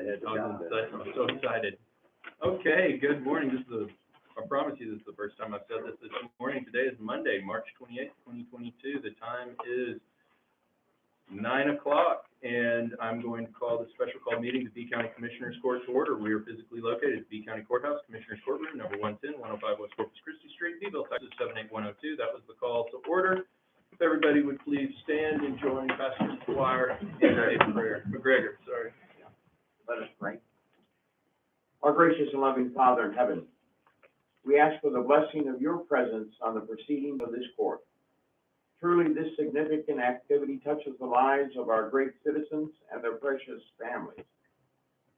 ahead. I'm so excited. Okay, good morning. I promise you this is the first time I've said this morning. Today is Monday, March 28th, 2022. The time is 9 o'clock, and I'm going to call the special call meeting of the B County Commissioners Court to order. We are physically located at B County Courthouse, Commissioners Courtroom, number 110, 105 West Corpus Christi Street, Beeville, Texas 78102. That was the call to order. If everybody would please stand and join Pastor McGuire in a prayer. McGregor, sorry. Let us pray. Our gracious and loving Father in heaven, we ask for the blessing of your presence on the proceedings of this court. Truly, this significant activity touches the lives of our great citizens and their precious families.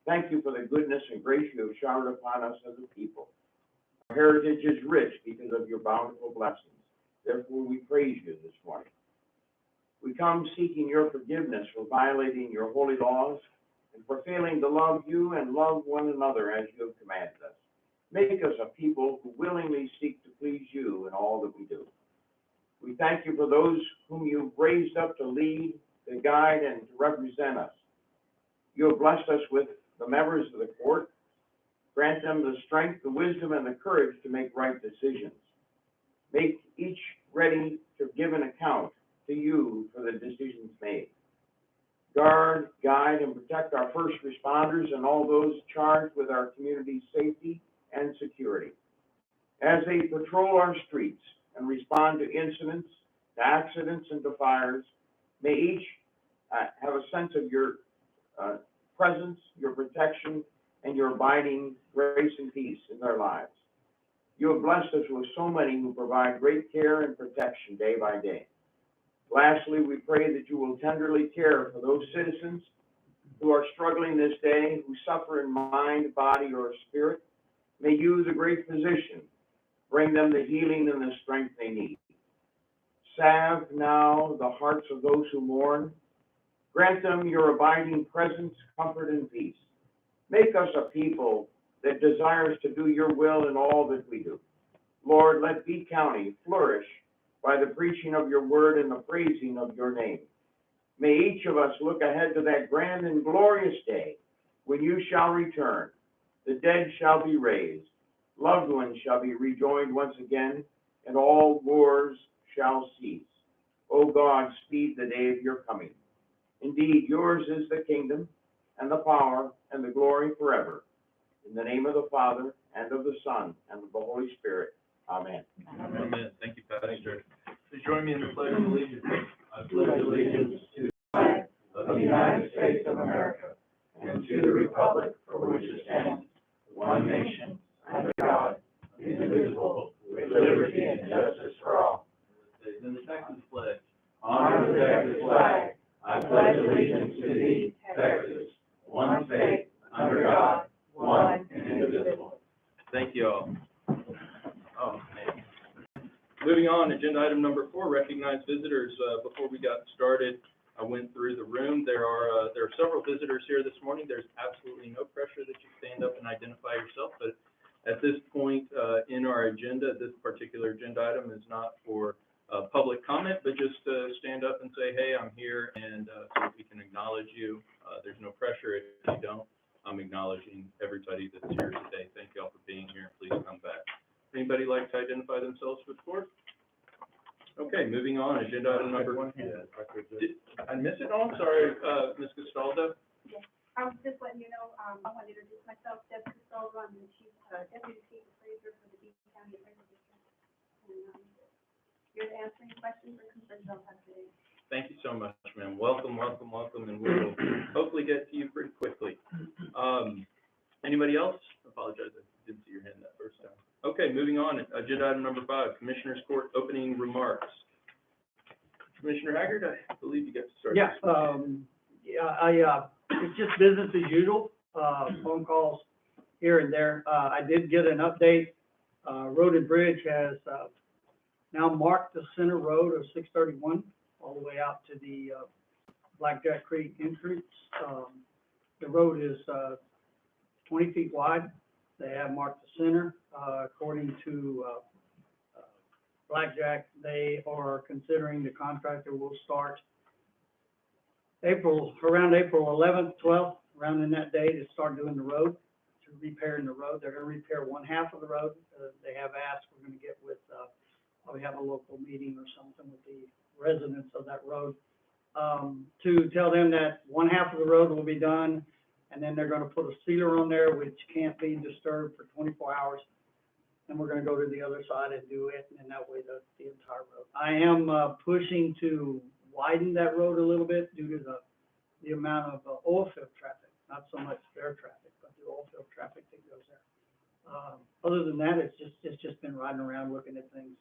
Thank you for the goodness and grace you have showered upon us as a people. Our heritage is rich because of your bountiful blessings. Therefore, we praise you this morning. We come seeking your forgiveness for violating your holy laws and for failing to love you and love one another as you have commanded us. Make us a people who willingly seek to please you in all that we do. We thank you for those whom you've raised up to lead, to guide, and to represent us. You have blessed us with the members of the court. Grant them the strength, the wisdom, and the courage to make right decisions. Make each ready to give an account to you for the decisions made. Guard, guide, and protect our first responders and all those charged with our community's safety and security. As they patrol our streets and respond to incidents, to accidents, and to fires, may each have a sense of your presence, your protection, and your abiding grace and peace in their lives. You have blessed us with so many who provide great care and protection day by day. Lastly, we pray that you will tenderly care for those citizens who are struggling this day, who suffer in mind, body, or spirit. May you, the great physician, bring them the healing and the strength they need. Salve now the hearts of those who mourn. Grant them your abiding presence, comfort, and peace. Make us a people that desires to do your will in all that we do. Lord, let B County flourish by the preaching of your word and the praising of your name. May each of us look ahead to that grand and glorious day when you shall return. The dead shall be raised, loved ones shall be rejoined once again, and all wars shall cease. O God, speed the day of your coming. Indeed, yours is the kingdom, and the power, and the glory forever. In the name of the Father, and of the Son, and of the Holy Spirit. Amen. Amen. Thank you, Pastor. Please join me in the pledge of allegiance. I pledge allegiance to the flag of the United States of America and to the republic for which it stands, one nation, under God, indivisible, with liberty and justice for all. In the Texas pledge. Honor the Texas flag. I pledge allegiance to thee, Texas, one state, under God, one and indivisible. Thank you all. Oh, man. Moving on, agenda item number 4, recognize visitors. Before we got started, I went through the room. There are several visitors here this morning. There's absolutely no pressure that you stand up and identify yourself, but at this point in our agenda, this particular agenda item is not for public comment, but just stand up and say, hey, I'm here, and so that we can acknowledge you. There's no pressure if you don't. I'm acknowledging everybody that's here today. Thank you all for being here. Please come back. Anybody like to identify themselves for the court? Okay, moving on. Agenda item number 1. Did I miss it? Oh, I'm sorry, Ms. Castaldo. Yes, I was just letting you know, I want to introduce myself, Deb Castaldo. I'm the Deputy Chief Appraiser for the Beeville County Appraisal District. And here to answer any questions or concerns y'all have today. Thank you so much, ma'am. Welcome, welcome, welcome, and we'll hopefully get to you pretty quickly. Anybody else? I apologize, I didn't see your hand that first time. Okay, moving on. Agenda item number 5, Commissioners Court opening remarks. Commissioner Haggard, I believe you got to start. Yeah, it's just business as usual, phone calls here and there. I did get an update. Road and Bridge has now marked the center road of 631 all the way out to the Blackjack Creek entrance. The road is 20 feet wide. They have marked the center. According to Blackjack, they are considering the contractor will start around April 11th, 12th, around in that day to start doing the road, to repairing the road. They're gonna repair one half of the road. They have asked, we're gonna get with, probably have a local meeting or something with the residents of that road, to tell them that one half of the road will be done, and then they're gonna put a sealer on there which can't be disturbed for 24 hours. And we're gonna go to the other side and do it, and that way the entire road. I am, pushing to widen that road a little bit due to the amount of oil field traffic, not so much their traffic, but the oil field traffic that goes there. Other than that, it's just been riding around looking at things.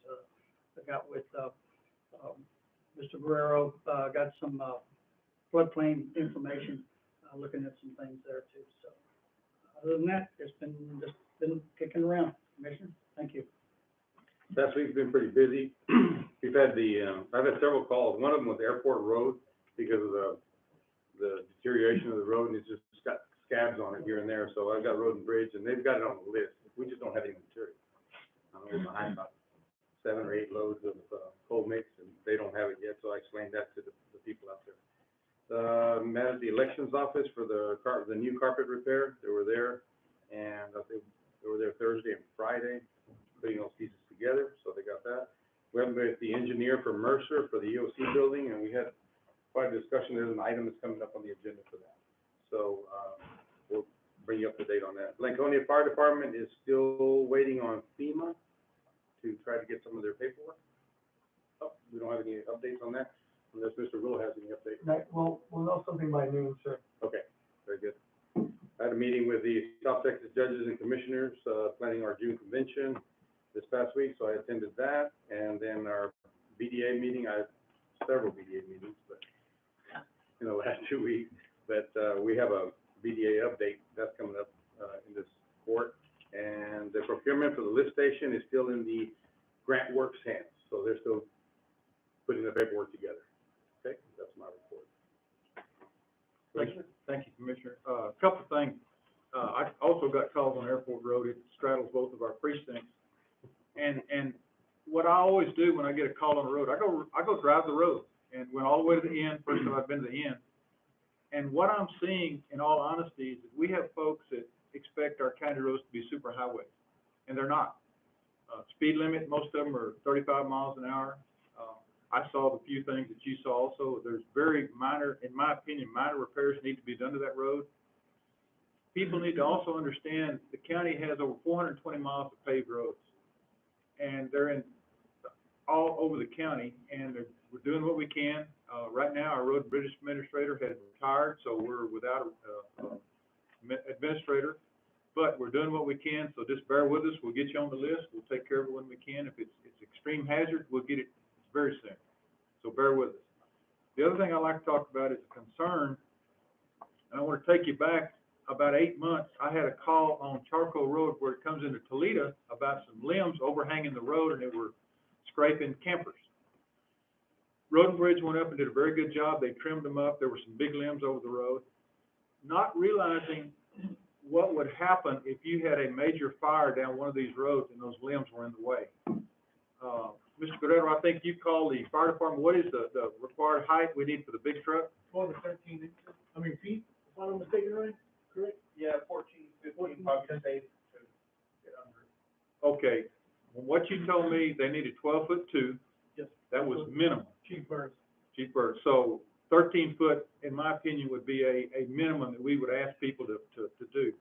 I got with, Mr. Guerrero, got some, floodplain information, looking at some things there too, so. Other than that, it's been kicking around. Commissioner, thank you. Last week's been pretty busy. We've had I've had several calls, one of them was Airport Road, because of the deterioration of the road, and it's just got scabs on it here and there, so I've got Road and Bridge, and they've got it on the list, we just don't have any material. We're behind about 7 or 8 loads of cold mix, and they don't have it yet, so I explained that to the people out there. Met at the elections office for the new carpet repair, they were there, and I think they were there Thursday and Friday, putting those pieces together, so they got that. We have with the engineer for Mercer for the EOC building, and we had quite a discussion. There's an item that's coming up on the agenda for that. So, we'll bring you up to date on that. Blanconia Fire Department is still waiting on FEMA to try to get some of their paperwork. Oh, we don't have any updates on that, unless Mr. Will has any updates. We'll know something by noon, sir. Okay, very good. I had a meeting with the South Texas judges and commissioners, planning our June convention this past week, so I attended that. And then our BDA meeting, I had several BDA meetings, but in the last 2 weeks. But we have a BDA update that's coming up in this court. And the procurement for the lift station is still in the Grant Works hands, so they're still putting the paperwork together. Okay, that's my report. Thank you, Commissioner. A couple of things. I also got calls on Airport Road. It straddles both of our precincts. And what I always do when I get a call on the road, I go drive the road and went all the way to the end. First time I've been to the end. And what I'm seeing, in all honesty, is that we have folks that expect our county roads to be super highways, and they're not. Speed limit, most of them are 35 miles an hour. I saw the few things that you saw also. There's very minor, in my opinion, minor repairs need to be done to that road. People need to also understand the county has over 420 miles of paved roads. And they're in all over the county, and we're doing what we can. Right now, our road and bridge administrator has retired, so we're without an administrator. But we're doing what we can, so just bear with us. We'll get you on the list. We'll take care of it when we can. If it's extreme hazard, we'll get it very soon. So bear with us. The other thing I'd like to talk about is a concern, and I want to take you back about 8 months. I had a call on Charcoal Road where it comes into Toledo about some limbs overhanging the road, and they were scraping campers. Road and Bridge went up and did a very good job. They trimmed them up. There were some big limbs over the road, not realizing what would happen if you had a major fire down one of these roads and those limbs were in the way. Mr. Guerrero, I think you called the fire department. What is the required height we need for the big truck? 12 to 13 inches, feet, if I'm not mistaken, right? Correct? Yeah, 14, 15, probably safe to get under. Okay, well, what you told me, they needed 12'2". Yes. That was minimum. Chief Burns. Chief Bird. So 13 foot, in my opinion, would be a minimum that we would ask people to do.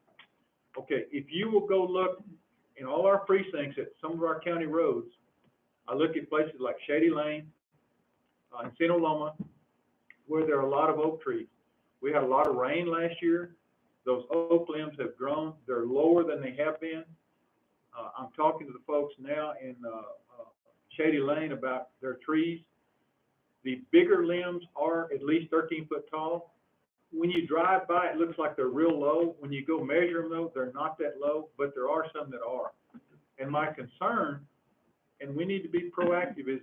Okay, if you will go look in all our precincts at some of our county roads, I look at places like Shady Lane, Encino Loma, where there are a lot of oak trees. We had a lot of rain last year. Those oak limbs have grown. They're lower than they have been. I'm talking to the folks now in Shady Lane about their trees. The bigger limbs are at least 13 foot tall. When you drive by, it looks like they're real low. When you go measure them, though, they're not that low, but there are some that are. And my concern, and we need to be proactive as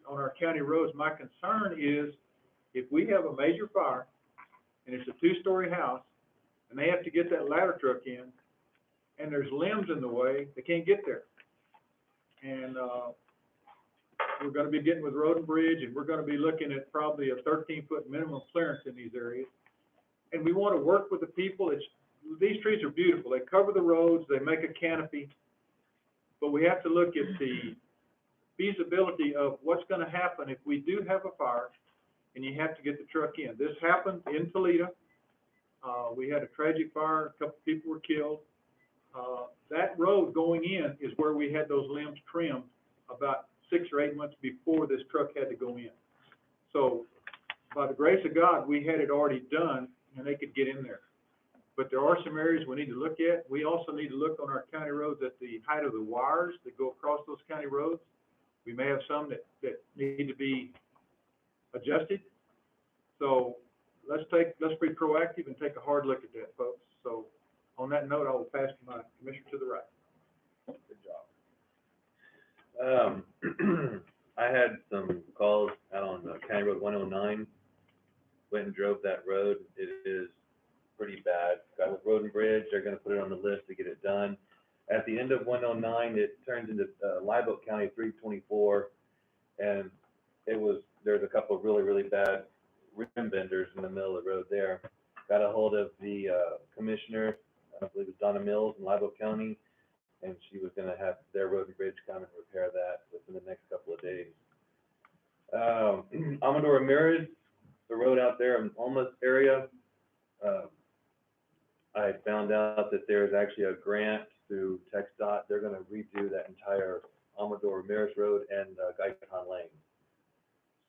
on our county roads, my concern is if we have a major fire and it's a 2-story house and they have to get that ladder truck in and there's limbs in the way, they can't get there. And we're going to be getting with Road and Bridge, and we're going to be looking at probably a 13-foot minimum clearance in these areas. and we want to work with the people. These trees are beautiful. They cover the roads, they make a canopy, but we have to look at the feasibility of what's going to happen if we do have a fire and you have to get the truck in. This happened in Toledo. We had a tragic fire, a couple people were killed. That road going in is where we had those limbs trimmed about 6 or 8 months before this truck had to go in. So by the grace of God, we had it already done and they could get in there. But there are some areas we need to look at. We also need to look on our county roads at the height of the wires that go across those county roads. We may have some that need to be adjusted. So let's be proactive and take a hard look at that, folks. So on that note, I will pass to my commissioner to the right. Good job. I had some calls out on County Road 109. Went and drove that road. It is pretty bad. Got with Road and Bridge. They're going to put it on the list to get it done. At the end of 109, it turns into Live Oak County 324, and there's a couple of really bad rim benders in the middle of the road there. Got a hold of the commissioner, I believe it's Donna Mills in Live Oak County, and she was going to have their Road and Bridge come and repair that within the next couple of days. Amador Ramirez, the road out there in Almas area, I found out that there's actually a grant through TxDOT. They're going to redo that entire Amador Ramirez Road and Gaitan Lane.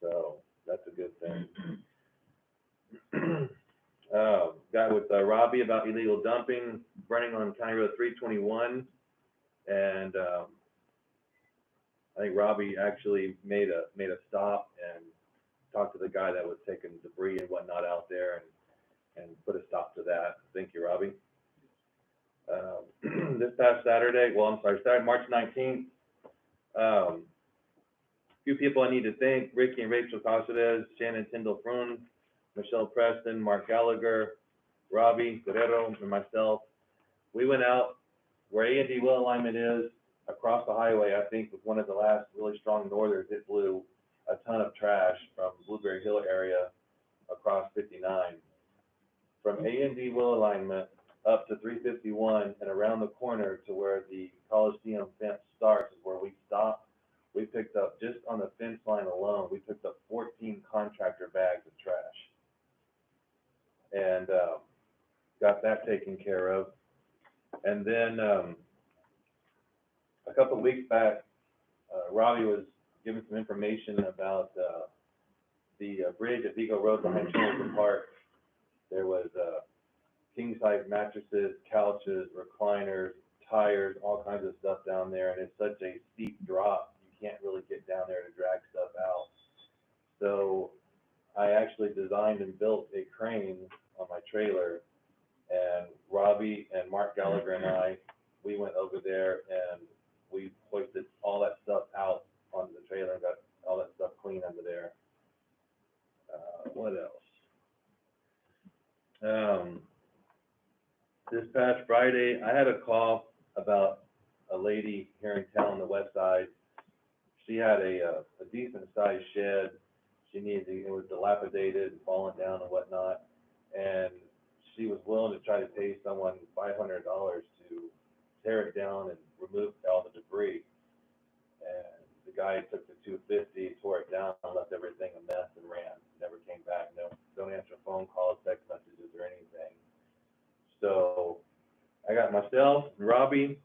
So that's a good thing. Got with Robbie about illegal dumping, running on County Road 321, and I think Robbie actually made a stop and talked to the guy that was taking debris and whatnot out there and put a stop to that. Thank you, Robbie. This past Saturday, Saturday, March 19th, few people I need to thank: Ricky and Rachel Casares, Shannon Tyndall Frun, Michelle Preston, Mark Gallagher, Robbie Guerrero, and myself. We went out where A&D well alignment is across the highway. I think with one of the last really strong northers, it blew a ton of trash from Blueberry Hill area across 59. From A&D well alignment up to 351 and around the corner to where the Coliseum fence starts is where we stopped. We picked up, just on the fence line alone, we picked up 14 contractor bags of trash. And got that taken care of. And then a couple of weeks back, Robbie was giving some information about the bridge at Beeville Road behind Chilton Park. There was king-size mattresses, couches, recliners, tires, all kinds of stuff down there, and it's such a steep drop, you can't really get down there to drag stuff out. So I actually designed and built a crane on my trailer, and Robbie and Mark Gallagher and I, we went over there and we hoisted all that stuff out onto the trailer and got all that stuff clean under there. What else? This past Friday, I had a call about a lady here in town on the west side. She had a decent sized shed. It was dilapidated and fallen down and whatnot. And she was willing to try to pay someone $500 to tear it down and remove all the debris. And the guy took the $250, tore it down, left everything a mess and ran. Never came back. No, don't answer phone calls, text messages, or anything. So I got myself, Robbie,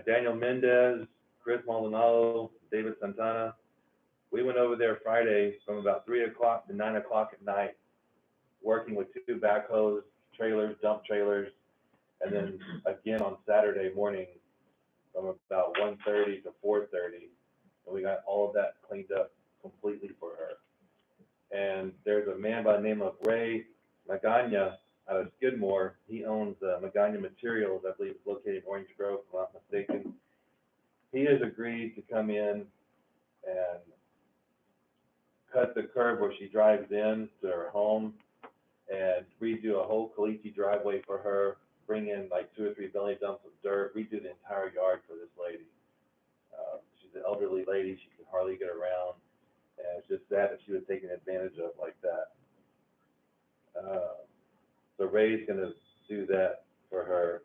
Daniel Mendez, Chris Maldonado, David Santana. We went over there Friday from about 3 o'clock to 9 o'clock at night, working with 2 backhoes, trailers, dump trailers, and then again on Saturday morning from about 1:30 to 4:30, and we got all of that cleaned up completely for her. And there's a man by the name of Ray Magana out of Skidmore. He owns Magana Materials, I believe it's located in Orange Grove, if I'm not mistaken. He has agreed to come in and cut the curb where she drives in to her home and redo a whole caliche driveway for her, bring in like 2 or 3 belly dumps of dirt, redo the entire yard for this lady. She's an elderly lady, she can hardly get around, and it's just sad that she was taken advantage of like that. So Ray's gonna do that for her.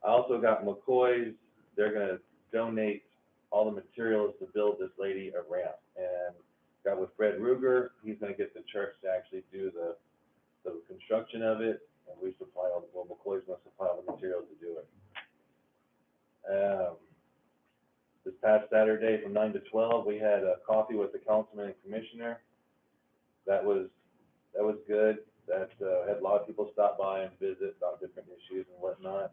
I also got McCoy's, they're gonna donate all the materials to build this lady a ramp. And got with Fred Ruger, he's gonna get the church to actually do the construction of it, and we supply all, well, McCoy's gonna supply all the materials to do it. This past Saturday from 9 to 12, we had a coffee with the councilman and commissioner. That was good. That had a lot of people stop by and visit about different issues and whatnot.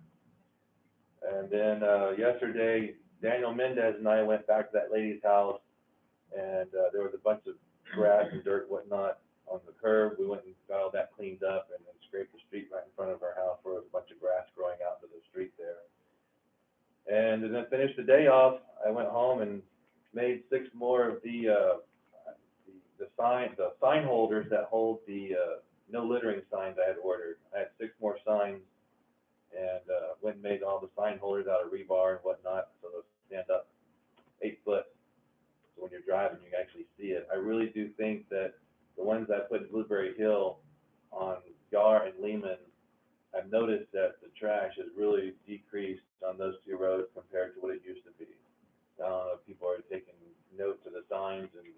And then yesterday, Daniel Mendez and I went back to that lady's house, and there was a bunch of grass and dirt and whatnot on the curb. We went and got all that cleaned up and then scraped the street right in front of our house where there was a bunch of grass growing out into the street there. And then finished the day off, I went home and made 6 more of the sign holders that hold the no littering signs I had ordered. I had 6 more signs, and went and made all the sign holders out of rebar and whatnot, so they'll stand up 8 foot. So when you're driving, you can actually see it. I really do think that the ones I put in Blueberry Hill on Yar and Lehman, I've noticed that the trash has really decreased on those 2 roads compared to what it used to be. I don't know if people are taking note of the signs and,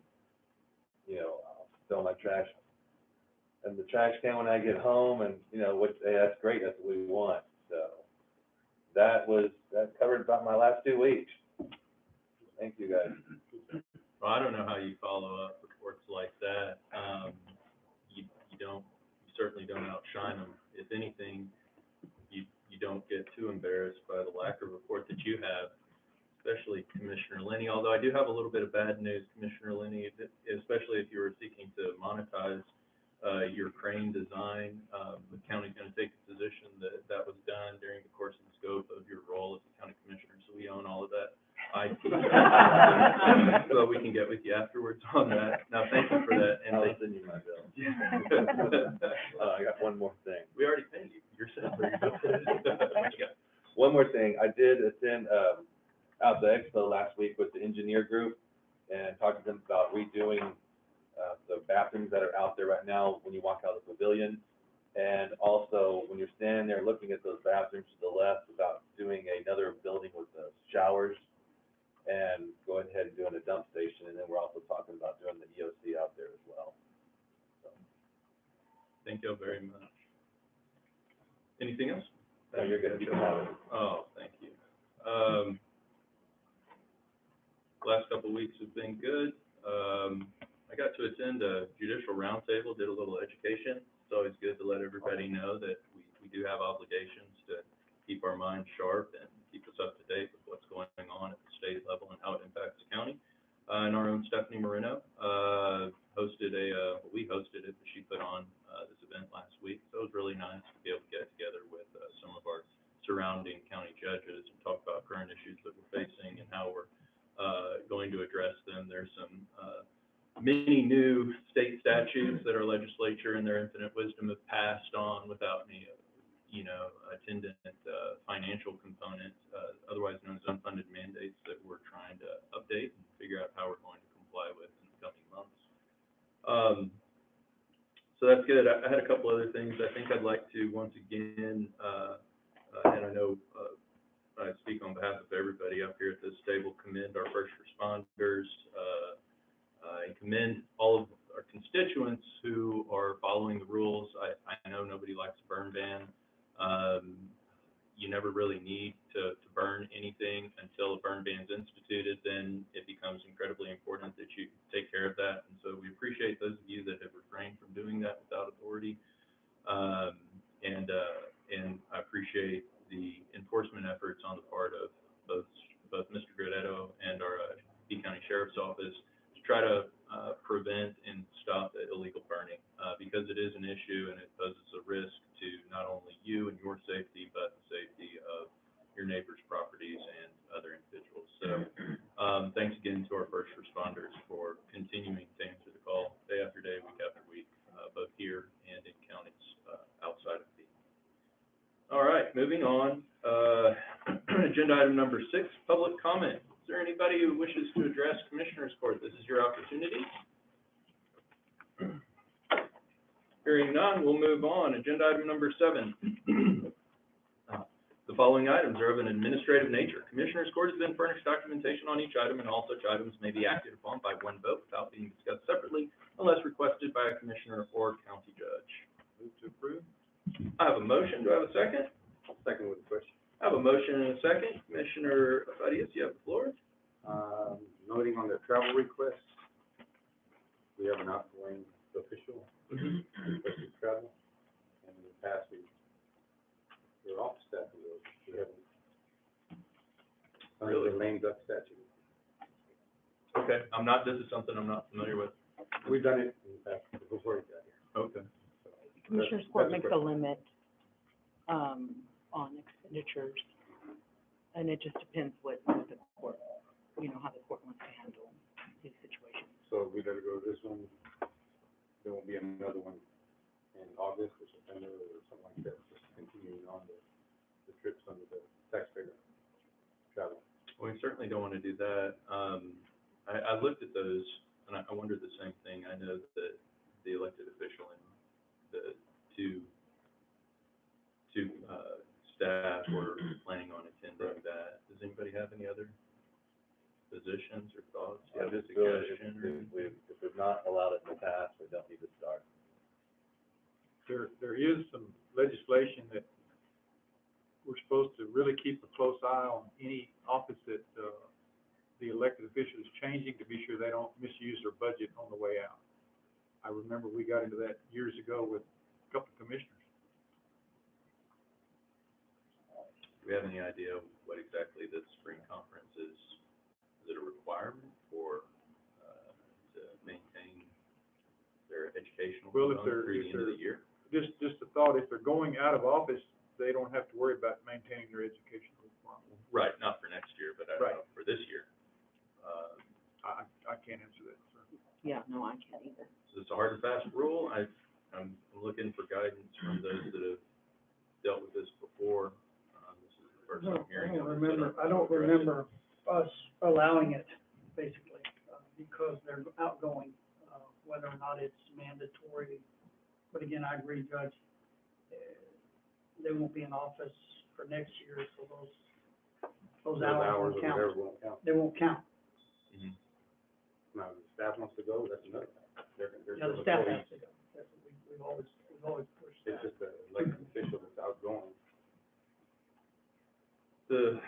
you know, I'll fill my trash in the trash can when I get home, and, you know, hey, that's great, that's what we want. So that covered about my last 2 weeks. Thank you, guys. Well, I don't know how you follow up reports like that. You certainly don't outshine them. If anything, you don't get too embarrassed by the lack of report that you have, especially Commissioner Linney. Although I do have a little bit of bad news, Commissioner Linney, especially if you were seeking to monetize your crane design. The county's going to take the position that that was done during the course and scope of your role as a county commissioner, so we own all of that IT. So we can get with you afterwards on that. Now, thank you for that. And I'll send you my bill. I got one more thing. We already paid you. You're set for your bill. What you got? One more thing. I did attend out the expo last week with the engineer group and talked to them about redoing the bathrooms that are out there right now when you walk out of the pavilion. And also, when you're standing there looking at those bathrooms to the left, about doing another building with the showers and going ahead and doing a dump station. And then we're also talking about doing the EOC out there as well. So. Thank you very much. Anything else? No, you're good. You can have it. Oh, thank you. Last couple of weeks have been good. I got to attend a judicial roundtable, did a little education. It's always good to let everybody know that we do have obligations to keep our minds sharp and keep us up to date with what's going on at the state level and how it impacts the county. And our own Stephanie Moreno we hosted it, but she put on this event last week. So it was really nice to be able to get together with some of our surrounding county judges and talk about current issues that we're facing and how we're going to address them. There's some many new state statutes that our legislature in their infinite wisdom have passed on without any, attendant financial component, otherwise known as unfunded mandates, that we're trying to update and figure out how we're going to comply with in the coming months. So that's good. I had a couple other things. I think I'd like to once again, and I know I speak on behalf of everybody up here at this table, commend our first responders, and commend all of our constituents who are following the rules. I know nobody likes a burn ban. You never really need to burn anything until a burn ban is instituted. Then it becomes incredibly important that you take care of that. And so we appreciate those of you that have refrained from doing that without authority. And I appreciate the enforcement efforts on the part of both Mr. Gradetto and our B County Sheriff's Office to try to prevent and stop the illegal burning, because it is an issue and it poses a risk to not only you and your safety, but the safety of your neighbors' properties and other individuals. So thanks again to our first responders for continuing to answer the call day after day, week after week, both here and in counties outside of B. All right, moving on. Agenda item number 6, public comment. Is there anybody who wishes to address Commissioners Court? This is your opportunity. Hearing none, we'll move on. Agenda item number 7. The following items are of an administrative nature. Commissioners' Court has been furnished documentation on each item, and all such items may be acted upon by one vote without being discussed separately unless requested by a commissioner or county judge. Move to approve. I have a motion. Do I have a second? Second with the question. I have a motion and a second. Commissioner Farias, you have the floor. Noting on the travel request, we have an outgoing official requested travel, and in the past, we're off staff of those. We haven't. Under the lame duck statute. Okay, this is something I'm not familiar with. We've done it in the past before he got here. Okay. Commissioners Court makes a limit, on expenditures, and it just depends what the court, how the court wants to handle these situations. So we gotta go to this one, there won't be another one in August or September or something like that, just continuing on the trips under the taxpayer travel. Well, we certainly don't want to do that. I looked at those, and I wondered the same thing. I know that the elected official and the two staff were planning on attending that. Does anybody have any other positions or thoughts? Do you have a just feel that suggestion? if we've not allowed it in the past, we don't need to start. There is some legislation that we're supposed to really keep a close eye on any office that, the elected official is changing to be sure they don't misuse their budget on the way out. I remember we got into that years ago with a couple of commissioners. Do we have any idea what exactly the spring conference is? Is it a requirement for, to maintain their educational Well, if component they're- through the if end of the they're- year? Just a thought, if they're going out of office, they don't have to worry about maintaining their educational requirements. Right, not for next year, but I don't Right. know, for this year. I can't answer that, sir. Yeah, no, I can't either. So it's a hard and fast rule. I'm looking for guidance from those that have dealt with this before. This is the first I'm hearing of it. I don't remember us allowing it, basically, because they're outgoing, whether or not it's mandatory. But again, I agree, Judge, they won't be in office for next year, so those hours or won't whatever count. won't count. They won't count. Mhm. Now, if the staff wants to go, that's another thing. They're Yeah, the still staff employees. has to go. That's what we've always pushed It's that. just the elected official that's outgoing. This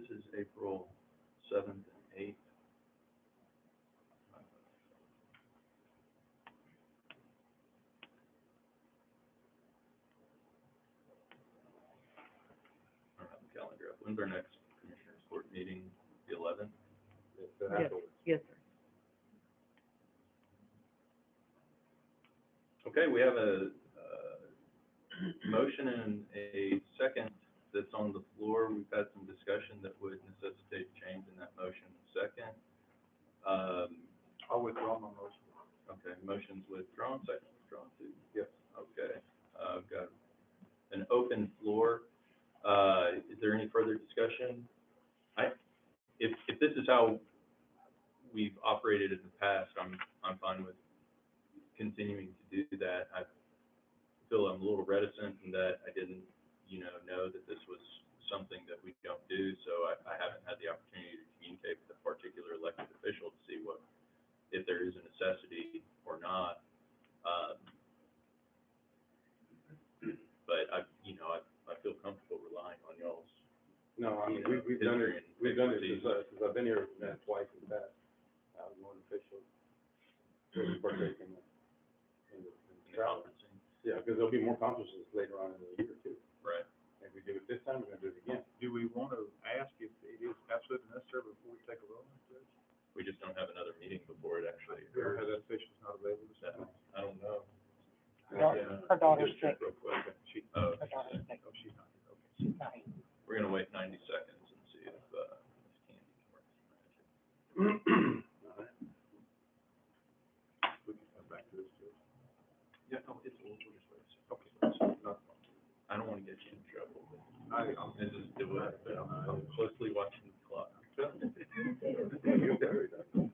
is April 7th and 8th. I don't have the calendar up. When's our next Commissioners Court meeting? The 11th? It's Yes, afterwards. yes, sir. Okay, we have a motion and a second that's on the floor. We've had some discussion that would necessitate change in that motion and second. I'll withdraw my motion. Okay, motion's withdrawn, second withdrawn too? Yes. Okay, I've got an open floor. Is there any further discussion? If this is how we've operated in the past, I'm fine with continuing to do that. I feel I'm a little reticent in that I didn't, know that this was something that we don't do, so I haven't had the opportunity to communicate with a particular elected official to see if there is a necessity or not. But I feel comfortable relying on y'all's. No, I mean, we've done history it, and we've done it expertise. since I've been here, twice in the past. One official, partaking in the in the travel. conferencing. Yeah, because there'll be more conferences later on in the year too. Right. If we do it this time, we're gonna do it again. Do we want to ask if it is absolutely necessary before we take a vote on it, Judge? We just don't have another meeting before it actually We don't occurs. have that official's not available this That- time. I don't know. Her daughter's Just check sick. real quick. She, Oh, Her daughter's sick. oh, she's not here, okay. She's not here. we're gonna wait 90 seconds and see if, Ms. Candy can work some magic. All right. We can come back to this, Judge. Yeah, no, we'll just wait a second. Okay. Not- I don't wanna get you in trouble, but I'm- this is, I'm closely watching the clock. You're very done.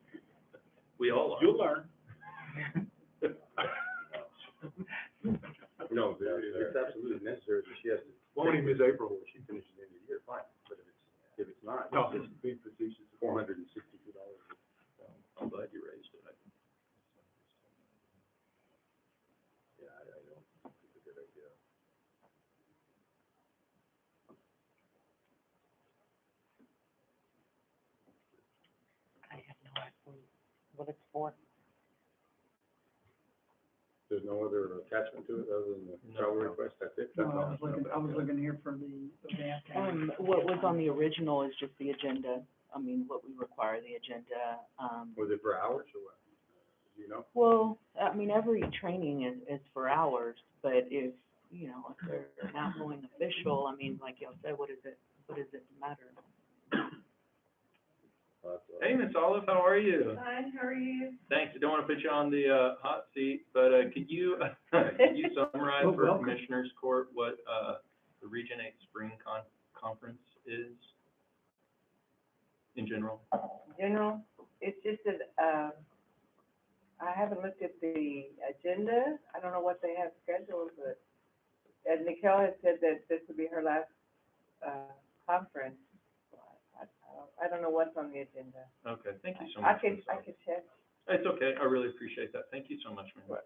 We all are. You'll learn. No, it's absolutely necessary that she has to. Won't even miss April. Before she finishes the end of the year, fine, but if it's not, No, it's it's being facetious. $462. I'm glad you raised it. Yeah, I don't think it's a good idea. I have no idea what it's for. There's no other attachment to it other than the travel request, that's it? No, That's all. I was looking here for the event. What was on the original is just the agenda. I mean, what we require, the agenda, Was it for hours or what? Do you know? well, I mean, every training is for hours, but if, you know, if they're an outgoing official, I mean, like y'all said, what does it matter? Hey, Miss Olive, how are you? Fine, how are you? Thanks, I don't want to put you on the, hot seat, but, could you, could you summarize Well, for welcome. Commissioners Court what, the Region 8 Spring Conference is in general? General, it's just that, I haven't looked at the agenda. I don't know what they have scheduled, but, as Nicole had said that this would be her last, conference. I don't know what's on the agenda. Okay, thank you so I much. could, Ms. I Olive. could check. It's okay, I really appreciate that, thank you so much, ma'am.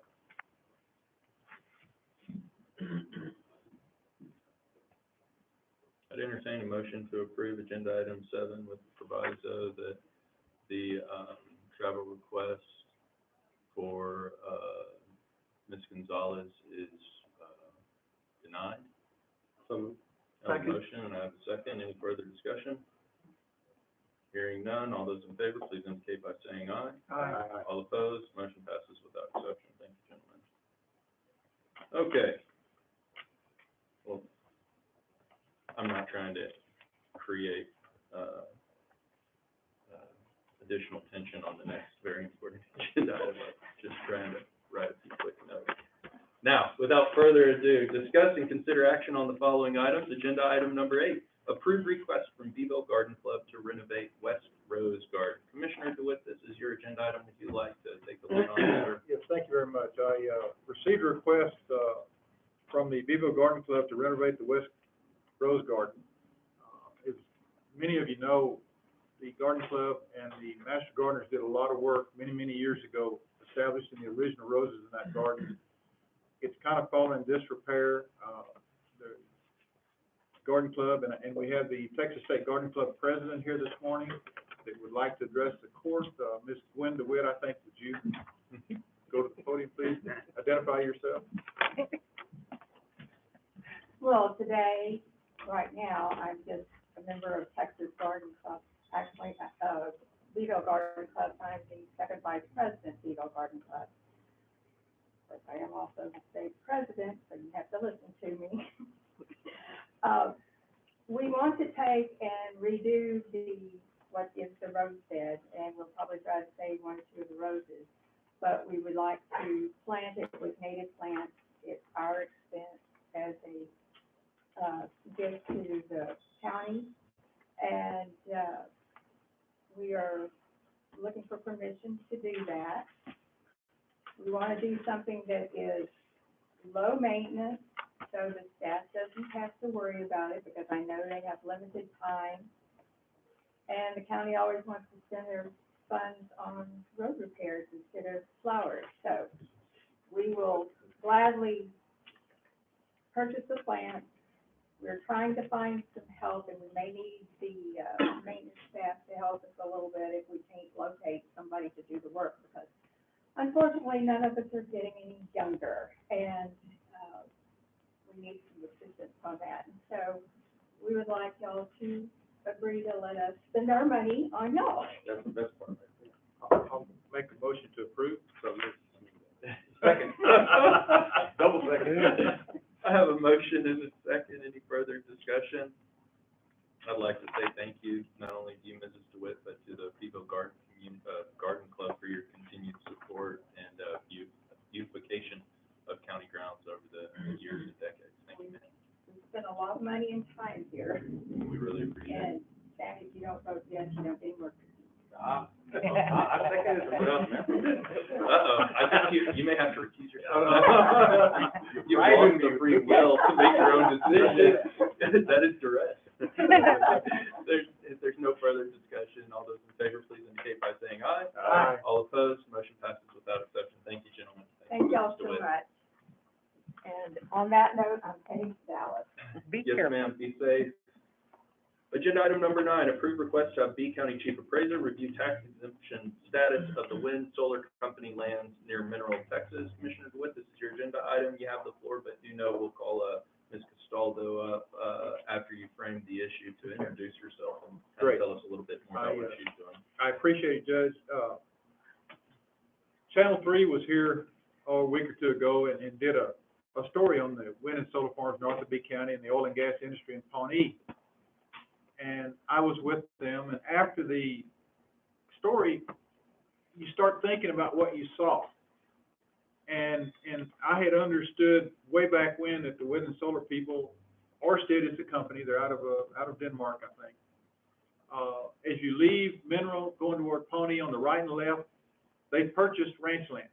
I'd entertain a motion to approve agenda item 7 with the proviso that the, travel request for, Ms. Gonzalez is, denied. Some, I have a Second. motion and I have a second. Any further discussion? Hearing none. All those in favor, please indicate by saying aye. Aye. All opposed, motion passes without exception. Thank you, gentlemen. Okay. Well, I'm not trying to create, additional tension on the next very important agenda item. I'm just trying to write a few quick notes. Now, without further ado, discuss and consider action on the following items. Agenda item number 8, approved request from Beeville Garden Club to renovate West Rose Garden. Commissioner DeWitt, this is your agenda item. Would you like to take the lead on that? Or? Yes, thank you very much. I, received a request, from the Beeville Garden Club to renovate the West Rose Garden. As many of you know, the Garden Club and the Master Gardeners did a lot of work many, many years ago, establishing the original roses in that garden. It's kind of fallen in disrepair. The Garden Club, and we have the Texas State Garden Club president here this morning that would like to address the court. Ms. Gwen DeWitt, I think, would you go to the podium, please? Identify yourself. Well, today, right now, I'm just a member of Texas Garden Club, actually, Beeville Garden Club. I'm the second vice president of Beeville Garden Club. But I am also the state president, so you have to listen to me. We want to take and redo what is the rose bed, and we'll probably try to save 1 or 2 of the roses. But we would like to plant it with native plants at our expense as a gift to the county. And we are looking for permission to do that. We want to do something that is low maintenance, so the staff doesn't have to worry about it, because I know they have limited time. And the county always wants to spend their funds on road repairs instead of flowers. So we will gladly purchase the plant. We're trying to find some help, and we may need the maintenance staff to help us a little bit if we can't locate somebody to do the work, because unfortunately, none of us are getting any younger, and we need some assistance on that. And so we would like y'all to agree to let us spend our money on y'all. that's the best part, right there. I'll make a motion to approve. So, Second. Double second. I have a motion and a second. Any further discussion? I'd like to say thank you, not only to you, Mrs. DeWitt, but to the Beeville Garden Club for your continued support and beautification of county grounds over the years and decades. Thank you, ma'am. We spent a lot of money and time here, We really appreciate it. and Sammy, if you don't vote yes, you don't get any work. I think it's enough now. Uh-oh, I think you may have to recuse yourself. Oh. You've I lost didn't the free will to make your own decision. That is duress. If there's no further discussion, all those in favor, please indicate by saying aye. Aye. All opposed, motion passes without exception. Thank you, gentlemen. Thank y'all Mr. so Witt. much. And on that note, I'm paying Dallas. Be Yes, careful. ma'am, be safe. Agenda item number 9, approve request to have B County Chief Appraiser review tax exemption status of the wind solar company lands near Mineral, Texas. Commissioner DeWitt, this is your agenda item. You have the floor, but do know we'll call, Ms. Castaldo up, after you frame the issue to introduce herself and kind Great. of tell us a little bit more about what she's doing. I appreciate it, Judge. Channel 3 was here a week or two ago and did a story on the wind and solar farms north of B County and the oil and gas industry in Pawnee. And I was with them, and after the story, you start thinking about what you saw. And I had understood way back when that the wind and solar people, Ørsted is the company, they're out of Denmark, I think. As you leave Mineral, going toward Pawnee on the right and the left, they purchased ranch land.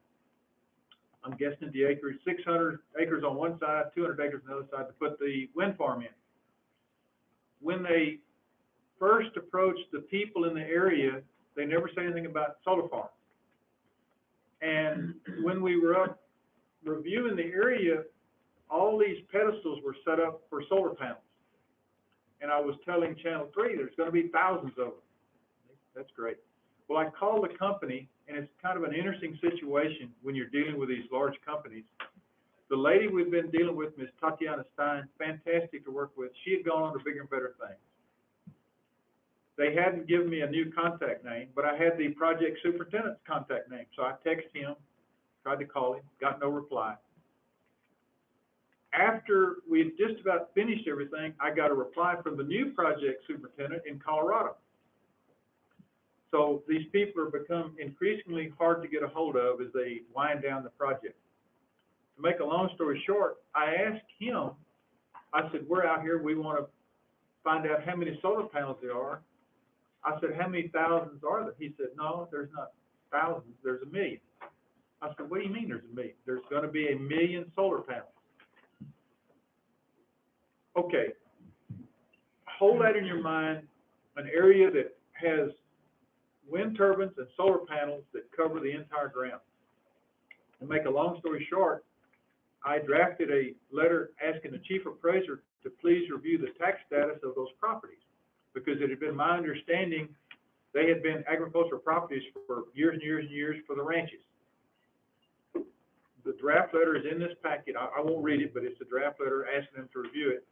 I'm guessing the acreage, 600 acres on one side, 200 acres on the other side to put the wind farm in. When they first approached the people in the area, they never said anything about solar farm. And when we were up reviewing the area, all these pedestals were set up for solar panels. And I was telling Channel 3, there's going to be thousands of them. That's great. Well, I called the company, and it's kind of an interesting situation when you're dealing with these large companies. The lady we've been dealing with, Ms. Tatiana Stein, fantastic to work with. She had gone on to bigger and better things. They hadn't given me a new contact name, but I had the project superintendent's contact name. So I texted him, tried to call him, got no reply. After we had just about finished everything, I got a reply from the new project superintendent in Colorado. So these people are become increasingly hard to get a hold of as they wind down the project. To make a long story short, I asked him, I said, we're out here, we want to find out how many solar panels there are. I said, how many thousands are there? He said, no, there's not thousands, there's 1 million. I said, what do you mean there's 1 million? There's going to be 1 million solar panels. Okay, hold that in your mind, an area that has wind turbines and solar panels that cover the entire ground. To make a long story short, I drafted a letter asking the chief appraiser to please review the tax status of those properties, because it had been my understanding they had been agricultural properties for years and years and years for the ranches. The draft letter is in this packet. I won't read it, but it's a draft letter asking them to review it.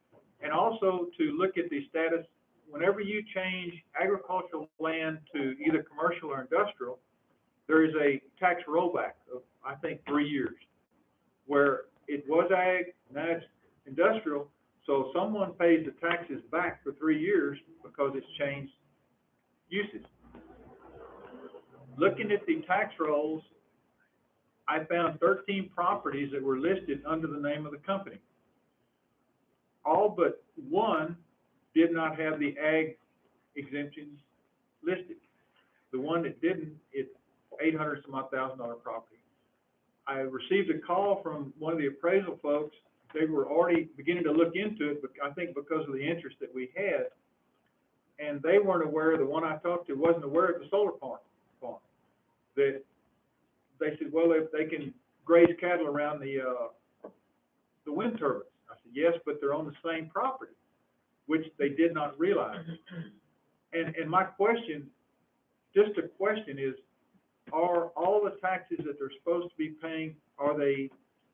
And also to look at the status, whenever you change agricultural land to either commercial or industrial, there is a tax rollback of, I think, 3 years, where it was ag, now it's industrial, so someone pays the taxes back for 3 years because it's changed uses. Looking at the tax rolls, I found 13 properties that were listed under the name of the company. All but one did not have the ag exemptions listed. The one that didn't, it's $800-some-odd-thousand property. I received a call from one of the appraisal folks. They were already beginning to look into it, but I think because of the interest that we had, and they weren't aware, the one I talked to wasn't aware of the solar farm. That they said, well, if they can graze cattle around the wind turbines. I said, yes, but they're on the same property, which they did not realize. And my question, just a question is, are all the taxes that they're supposed to be paying, are they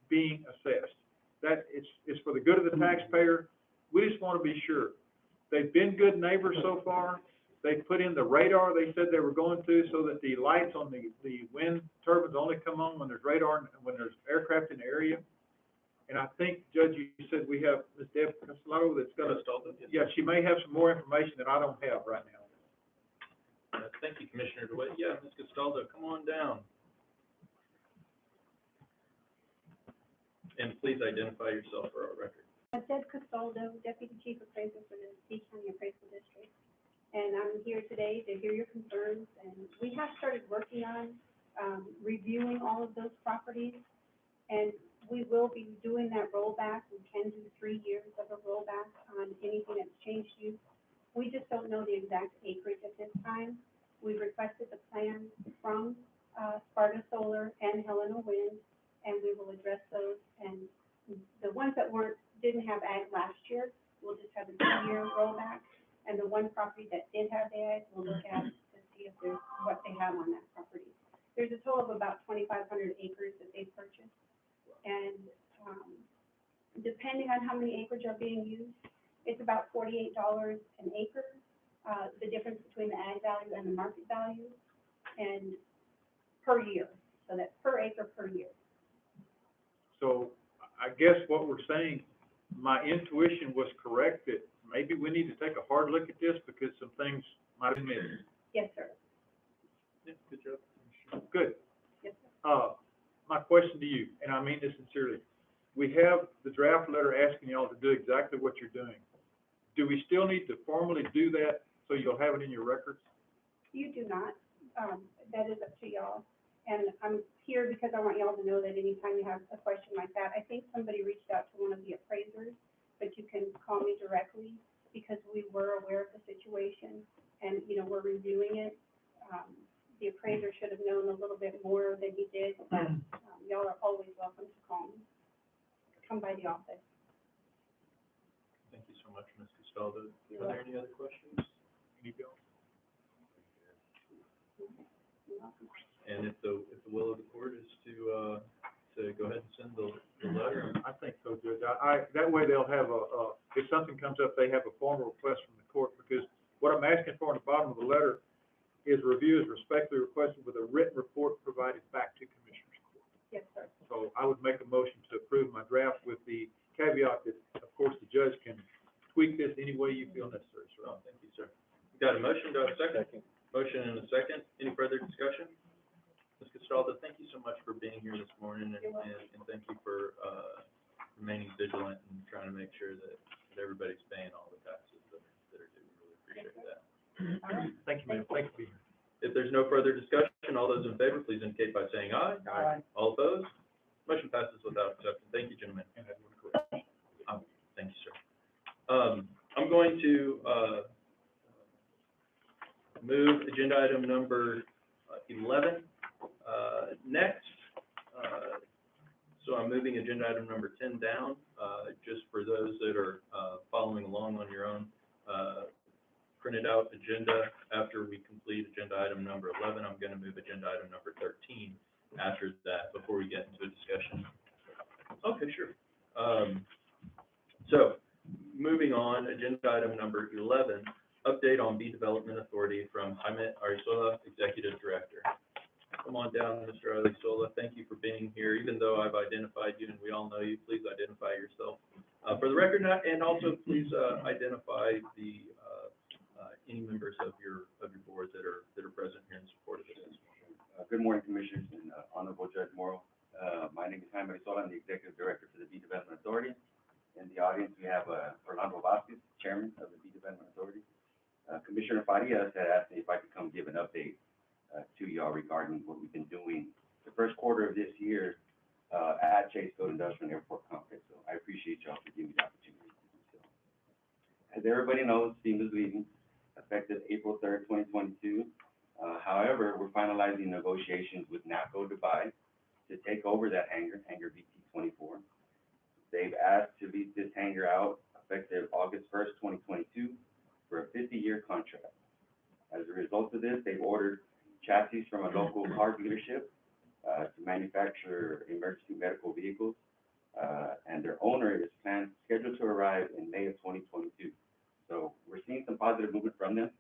being assessed? That it's for the good of the taxpayer. We just want to be sure. They've been good neighbors so far. They put in the radar they said they were going to, so that the lights on the wind turbines only come on when there's radar and when there's aircraft in the area. And I think, Judge, you said we have Ms. Deb Costello that's going to, yeah, she may have some more information that I don't have right now. Thank you, Commissioner DeWitt. Yeah, Ms. Castaldo, come on down. And please identify yourself for our record. Deb Castaldo, Deputy Chief Appraiser for the B County Appraisal District. And I'm here today to hear your concerns and have started working on, reviewing all of those properties, and we will be doing that rollback. We can do 3 years of a rollback on anything that's changed use. We just don't know the exact acreage at this time. We've requested the plan from, Sparta Solar and Helena Wind, and we will address those. And the ones that didn't have ag last year, we'll just have a 2-year rollback. And the one property that did have the ag, we'll look at to see if there's, what they have on that property. There's a total of about 2,500 acres that they've purchased. And, depending on how many acres are being used, it's about $48 an acre, the difference between the ag value and the market value, and per year. So that's per acre per year. So I guess what we're saying, my intuition was correct, that maybe we need to take a hard look at this because some things might have been missed. Yes, sir. Yeah, good job. Good. Yes, sir. My question to you, and I mean this sincerely, we have the draft letter asking y'all to do exactly what you're doing. Do we still need to formally do that so you'll have it in your records? You do not. That is up to y'all. And I'm here because I want y'all to know that anytime you have a question like that, I think somebody reached out to one of the appraisers, but you can call me directly because we were aware of the situation and, you know, we're reviewing it. The appraiser should have known a little bit more than he did, but y'all are always welcome to call me. Come by the office. Thank you so much, Ms. Castaldo. You're Are there any other questions? Anything else? You're welcome. And if the will of the court is to go ahead and send the letter, I think so, Judge. That way they'll have if something comes up, they have a formal request from the court, because what I'm asking for in the bottom of the letter is review is respectfully requested with a written report provided back to Commissioners Court. Yes, sir. So I would make a motion to approve my draft with the caveat that, of course, the judge can tweak this any way you feel necessary, sir. oh, thank you, sir. We got a motion, do I have a second? Motion and a second. Any further discussion? Ms. Castaldo, thank you so much for being here this morning, and thank you for remaining vigilant and trying to make sure that everybody's paying all the taxes that are due. We really appreciate that. All right. Thank you, ma'am. Thank you for being here. If there's no further discussion, all those in favor, please indicate by saying aye. Aye. All opposed? Motion passes without exception. Thank you, gentlemen. And I want to correct. Thank you, sir. I'm going to move agenda item number 11 next. So I'm moving agenda item number 10 down, just for those that are following along on your own printed out agenda. After we complete agenda item number 11, I'm going to move agenda item number 13 after that, before we get into a discussion. Okay, sure. So moving on, agenda item number 11, update on Bee Development Authority from Jaime Arizola, Executive Director. Come on down, Mr. Arizola. Thank you for being here. Even though I've identified you and we all know you, please identify yourself for the record, and also please identify the any members of your board that are present here in support of this. Good morning, Commissioners and Honorable Judge Morrow. My name is Jaime Arizola. I'm the Executive Director for the Bee Development Authority. In the audience, we have Orlando Vasquez, Chairman of the Bee Development Authority. Commissioner Farias had asked me if I could come give an update to y'all regarding what we've been doing the first quarter of this year at Chase Field Industrial and Airport Complex. So I appreciate y'all for giving me the opportunity to do so. As everybody knows, FEMA's leaving, effective April 3rd, 2022. However, we're finalizing negotiations with NAPCO Dubai to take over that hangar VT-24. They've asked to lease this hangar out effective August 1st, 2022 for a 50-year contract. As a result of this, they've ordered chassis from a local car dealership to manufacture emergency medical vehicles, and their owner is scheduled to arrive in May of 2022. So we're seeing some positive movement from them.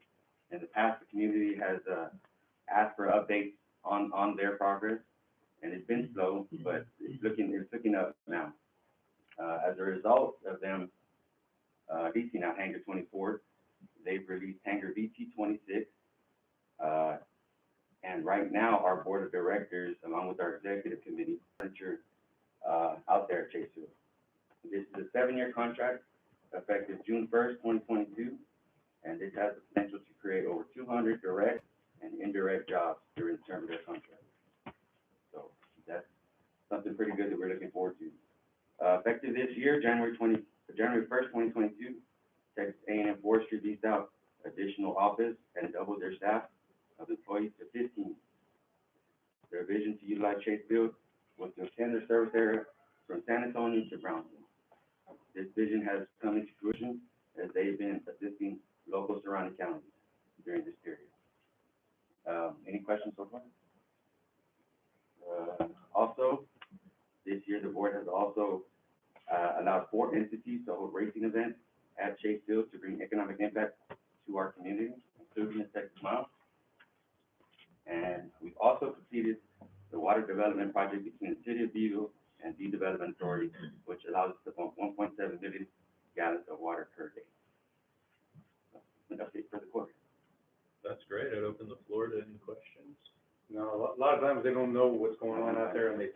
In the past, the community has asked for updates on their progress, and it's been slow, but it's looking up now. As a result of them leasing out Hangar 24, they've released Hangar VT-26, and right now our board of directors, along with our executive committee, furniture out there at Chase Field. This is a 7-year contract effective June 1st, 2022, and this has the potential to create over 200 direct and indirect jobs during the term of their contract. So that's something pretty good that we're looking forward to. Effective this year, January 1st, 2022, Texas A&M Forestry leased out additional office and doubled their staff of employees to 15. Their vision to utilize Chase Field was to extend their service area from San Antonio to Brownsville. This vision has come into fruition as they've been assisting local surrounding counties during this period. Any questions so far? Also, this year the board has also allowed 4 entities to hold racing events at Chase Field to bring economic impact to our community, including the Texas Mile. And we've also completed the water development project between the city of Beeville and the Development Authority, which allows us to pump 1.7 million gallons of water per day. An update for the quarter. That's great. I'd open the floor to any questions. No, a lot of times they don't know what's going on out there, and they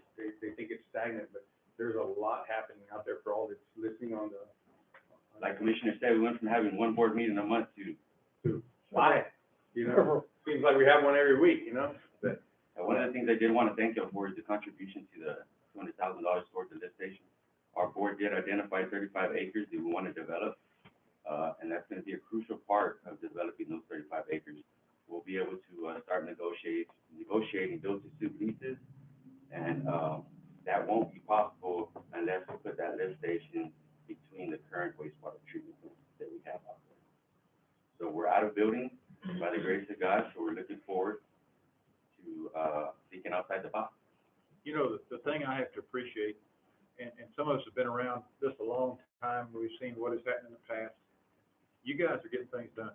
think it's stagnant, but there's a lot happening out there for all that's listening on the. Like Commissioner said, we went from having 1 board meeting a month to 5, you know? Seems like we have one every week, you know? But one of the things I did want to thank you for is the contribution to the $200,000 towards the lift station. Our board did identify 35 acres that we want to develop, and that's going to be a crucial part of developing those 35 acres. We'll be able to start negotiating build-to-suit leases, and that won't be possible unless we put that lift station between the current wastewater treatment plants that we have out there. So we're out of building by the grace of God, so we're looking forward to thinking outside the box. You know, the thing I have to appreciate, and some of us have been around this a long time, we've seen what has happened in the past. You guys are getting things done.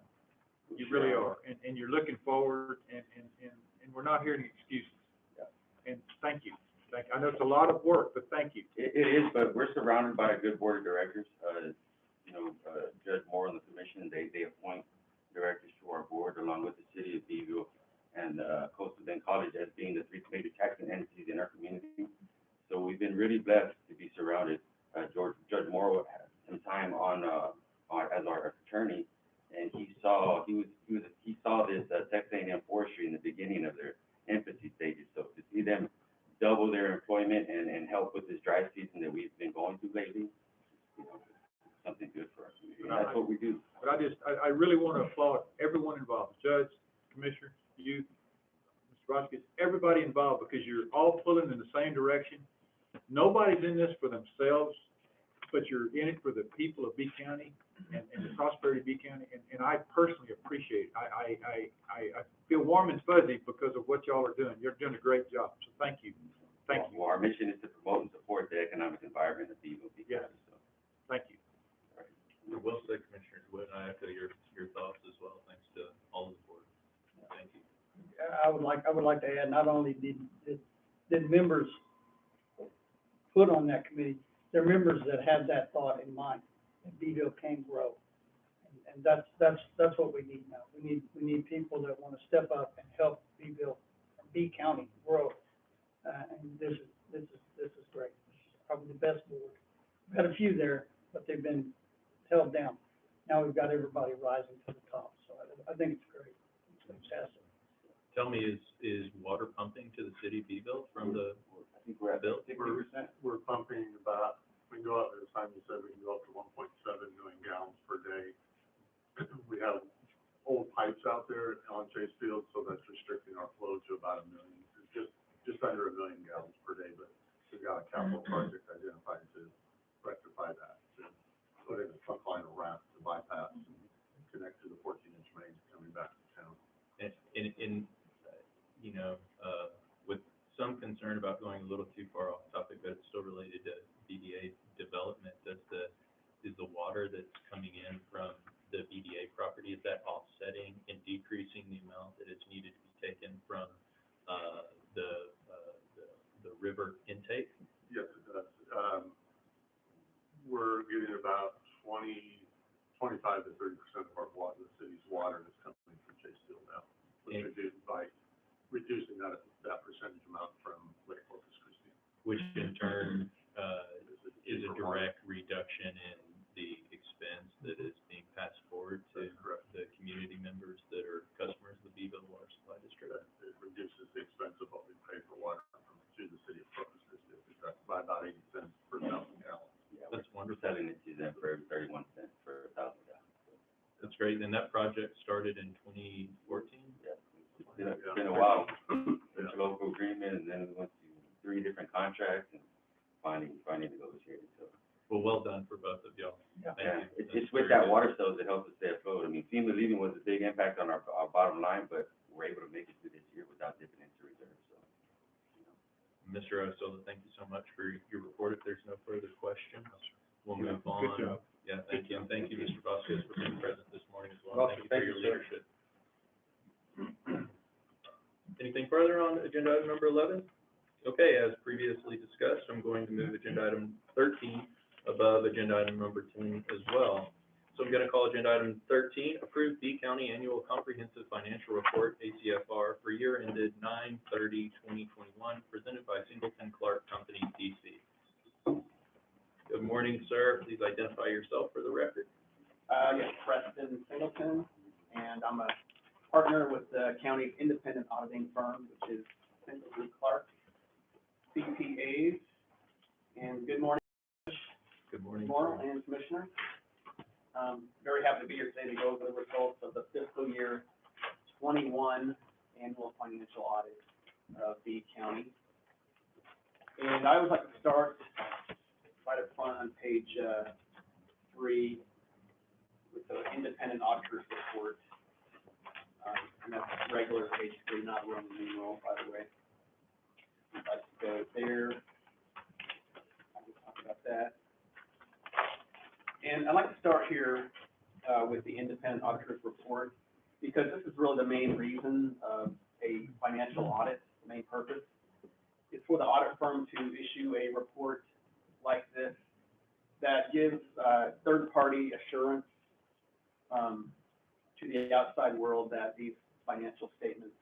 You really are, and you're looking forward, and we're not hearing excuses. Yeah. And thank you. I know it's a lot of work, but thank you. It is, but we're surrounded by a good board of directors. Judge Moore and the commission, they appoint directors to our board along with the city of Beeville and Coastal Bend College as being the 3 major taxing entities in our community. So we've been really blessed to be surrounded. Judge Moore had some time on as our attorney, and he saw this Texas A&M Forestry in the beginning of their infancy stages. So to see them double their employment and help with this dry season that we've been going through lately, you know, something good for our community. And that's what we do. But I really want to applaud everyone involved, Judge, Commissioner, you, Mr. Rodriguez, everybody involved, because you're all pulling in the same direction. Nobody's in this for themselves, but you're in it for the people of B County and the prosperity of B County, and I personally appreciate it. I feel warm and fuzzy because of what y'all are doing. You're doing a great job, so thank you. Thank you. Well, our mission is to promote and support the economic environment of Beeville. Yes. So. Thank you. Well said, Commissioner Wood. I echo your thoughts as well. Thanks to all of the board. Thank you. I would like to add, not only did members put on that committee, they're members that had that thought in mind, that Beeville can grow. And that's what we need now. We need people that want to step up and help Beeville, B County grow. And this is great. This is probably the best board. We've had a few there, but they've been held down. Now we've got everybody rising to the top. So I think it's great. It's fantastic. Tell me, is water pumping to the city of Beeville from the I think we're at bill? 60%. We're pumping about, we can go up, as Simon said, we can go up to 1.7 million gallons per day. We have old pipes out there on Chase Field, so that's restricting our flow to about 1 million, just under 1 million gallons per day, but we've got a capital project identified to rectify that, to put in a trunk line of raft to bypass and connect to the 14-inch main coming back to town. With some concern about going a little too far off topic, but it's still related to BDA development, is the water that's coming in from the BDA property, is that offsetting and decreasing the amount that is needed to be taken from the river intake? Yes, it does. We're getting about 25 to 30% of our water, the city's water is coming from Chase Field now, which we do by reducing that percentage amount from Lake Corpus Christi. Which in turn is a direct reduction in the expense that is being passed forward to the community members that are customers of the Beeville Water Supply District. for every 31 cents for 1,000 gallons. That's great, and that project started in 2014? Yeah, it's been a while, it's a local agreement, and then we went to 3 different contracts and finally negotiated, so. Well, well done for both of y'all. Thank Yeah, you. it's with that water source that helps us stay afloat. I mean, FEMA leaving was a big impact on our bottom line, but we're able to make it through this year without dipping into reserves, so. Mr. Ostola, thank you so much for your report. If there's no further questions, we'll move on. Good job. Yeah, thank you, and thank you, Mr. Vasquez, for being present this morning as well. Awesome. Thank you for Thank your you, sir. leadership. Anything further on agenda item number 11? Okay, as previously discussed, I'm going to move agenda item 13 above agenda item number 10 as well. So I'm going to call agenda item 13, approve B County Annual Comprehensive Financial Report, ACFR, for year ended 9/30/2021, presented by Singleton Clark Company, PC. Good morning, sir. Please identify yourself for the record. Yes, Preston Singleton, and I'm a partner with the county's independent auditing firm, which is Singleton Clark CPAs. And good morning, Good morning, Morrow sir. and Commissioner. Very happy to be here today to go over the results of the fiscal year 21 annual financial audit of the county. And I would like to start right up front on page 3 with the independent auditor's report. And that's regular page 3, not Roman numeral, by the way. I'd like to go there. I will talk about that. And I'd like to start here with the independent auditor's report, because this is really the main reason of a financial audit. The main purpose is for the audit firm to issue a report like this that gives third-party assurance to the outside world that these financial statements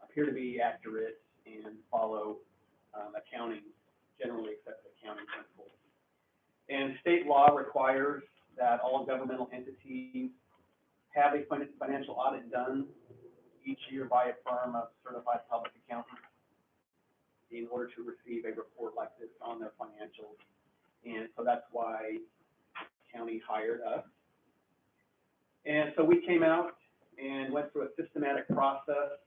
appear to be accurate and follow generally accepted accounting principles. And state law requires that all governmental entities have a financial audit done each year by a firm of certified public accountants in order to receive a report like this on their financials. And so that's why the county hired us. And so we came out and went through a systematic process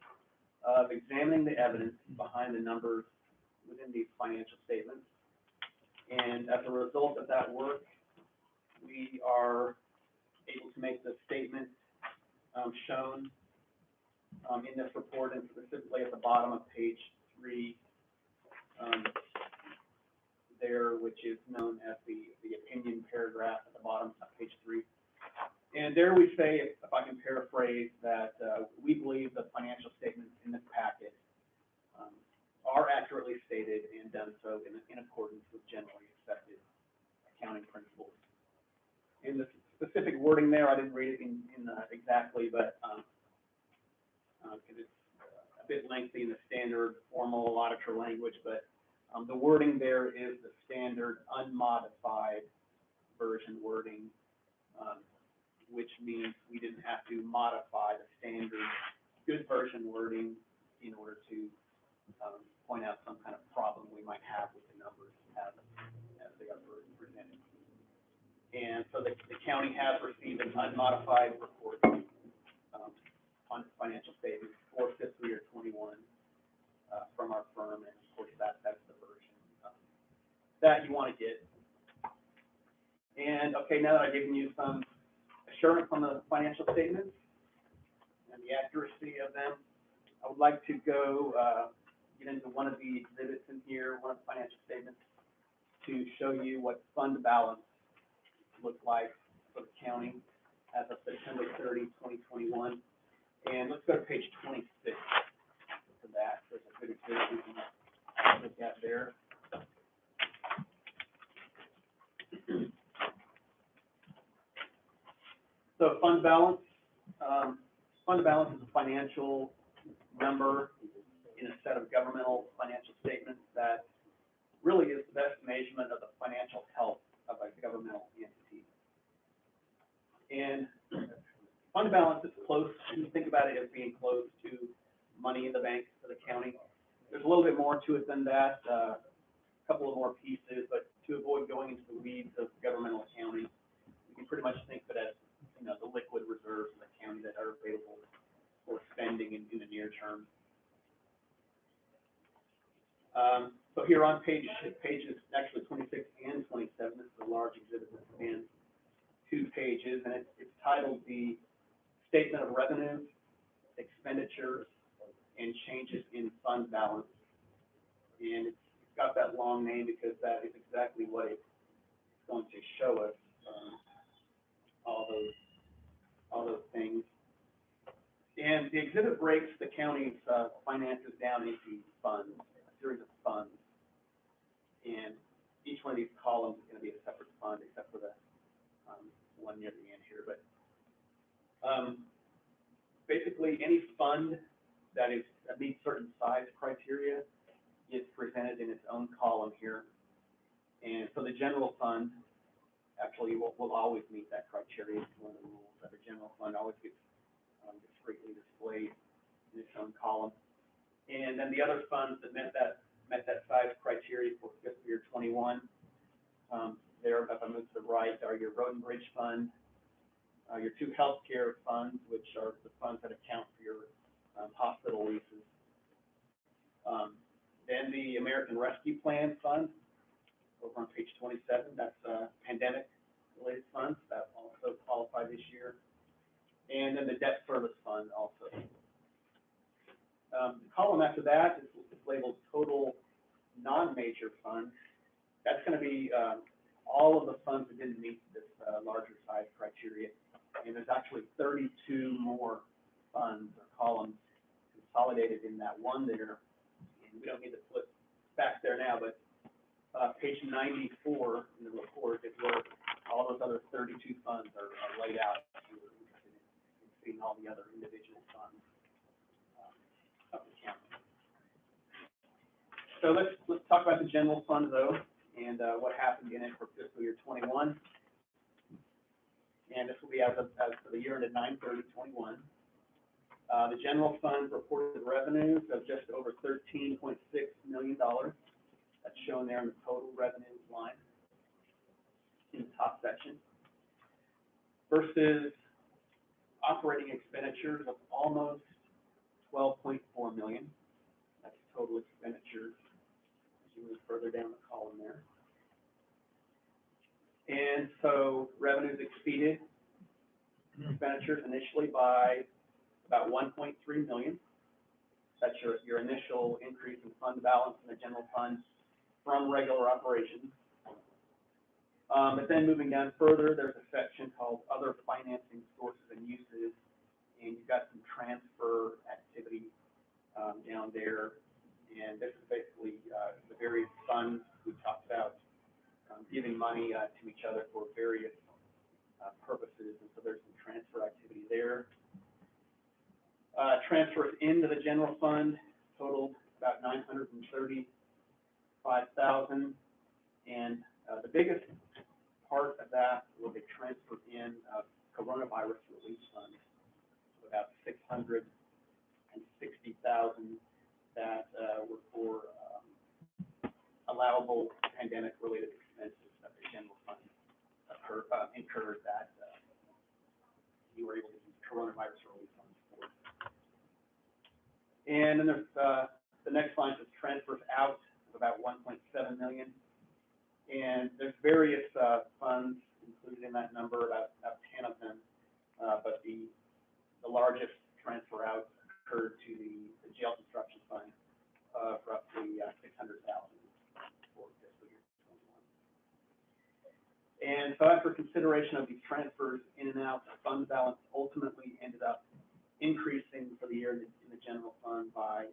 of examining the evidence behind the numbers within these financial statements. And as a result of that work, we are able to make the statement shown in this report, and specifically at the bottom of page 3 there, which is known as the opinion paragraph at the bottom of page 3. And there we say, if I can paraphrase, that we believe the financial statements in this packet are accurately stated and done so in accordance with generally accepted accounting principles. In the specific wording there, I didn't read it in exactly, but because it's a bit lengthy in the standard formal auditor language, but the wording there is the standard unmodified version wording, which means we didn't have to modify the standard good version wording in order to point out some kind of problem we might have with the numbers as they are presented. And so the county has received an unmodified report on its financial statements for fiscal year 21 from our firm, and of course that's the version that you want to get. And okay, now that I've given you some assurance on the financial statements and the accuracy of them, I would like to go get into one of the exhibits in here, one of the financial statements, to show you what fund balance looked like for the county as of September 30, 2021. And let's go to page 26 for that. There's a good exhibit we can look at there. So fund balance is a financial number in a set of governmental financial statements that really is the best measurement of the financial health of a governmental entity. And fund balance is close, you think about it as being close to money in the bank for the county. There's a little bit more to it than that, a couple of more pieces, but to avoid going into the weeds of governmental accounting, we pretty much think of it as, you know, the liquid reserves in the county that are available for spending in the near term. So here on pages actually 26 and 27, this is a large exhibit that spans 2 pages, and it's titled the Statement of Revenues, Expenditures, and Changes in Fund Balance. And it's got that long name because that is exactly what it's going to show us, all those things. And the exhibit breaks the county's finances down into funds, a series of funds. And each one of these columns is going to be a separate fund, except for the one near the end here. But basically, any fund that meets certain size criteria is presented in its own column here. And so the general fund actually will always meet that criteria. It's one of the rules that the general fund always gets discreetly displayed in its own column. And then the other funds that met that size criteria for fiscal year 21, there, if I move to the right, are your road and bridge fund, your 2 healthcare funds, which are the funds that account for your hospital leases. Then the American Rescue Plan Fund, over on page 27, that's pandemic-related funds that also qualify this year. And then the Debt Service Fund also. The column after that is labeled Total Non-Major Funds. That's going to be all of the funds that didn't meet this larger size criteria. And there's actually 32 more funds or columns consolidated in that one there. And we don't need to flip back there now, but page 94 in the report is where all those other 32 funds are laid out. If you were interested in seeing all the other individual funds of the county. So let's talk about the general fund though, and what happened in it for fiscal year 21. And this will be as for the year ended 9/30/21. The general fund reported revenues of just over $13.6 million. That's shown there in the total revenues line in the top section. Versus operating expenditures of almost $12.4 million. That's total expenditures as you move further down the column there. And so revenues exceeded expenditures initially by about $1.3 million. That's your initial increase in fund balance in the general fund from regular operations. But then moving down further, there's a section called Other Financing Sources and Uses, and you've got some transfer activity down there. And this is basically the various funds we talked about giving money to each other for various purposes, and so there's some transfer activity there. Transfers into the general fund totaled about $935,000, and the biggest part of that was a transfer in of coronavirus relief funds, about $660,000 that were for allowable pandemic-related expenses that the general fund incurred that you were able to use coronavirus relief funds for. And then there's the next line is transfers out of about $1.7 million. And there's various funds included in that number, about 10 of them. But the largest transfer out occurred to the jail construction fund for roughly $600,000 for fiscal year 21. And so after consideration of these transfers in and out, the fund balance ultimately ended up increasing for the year in the general fund by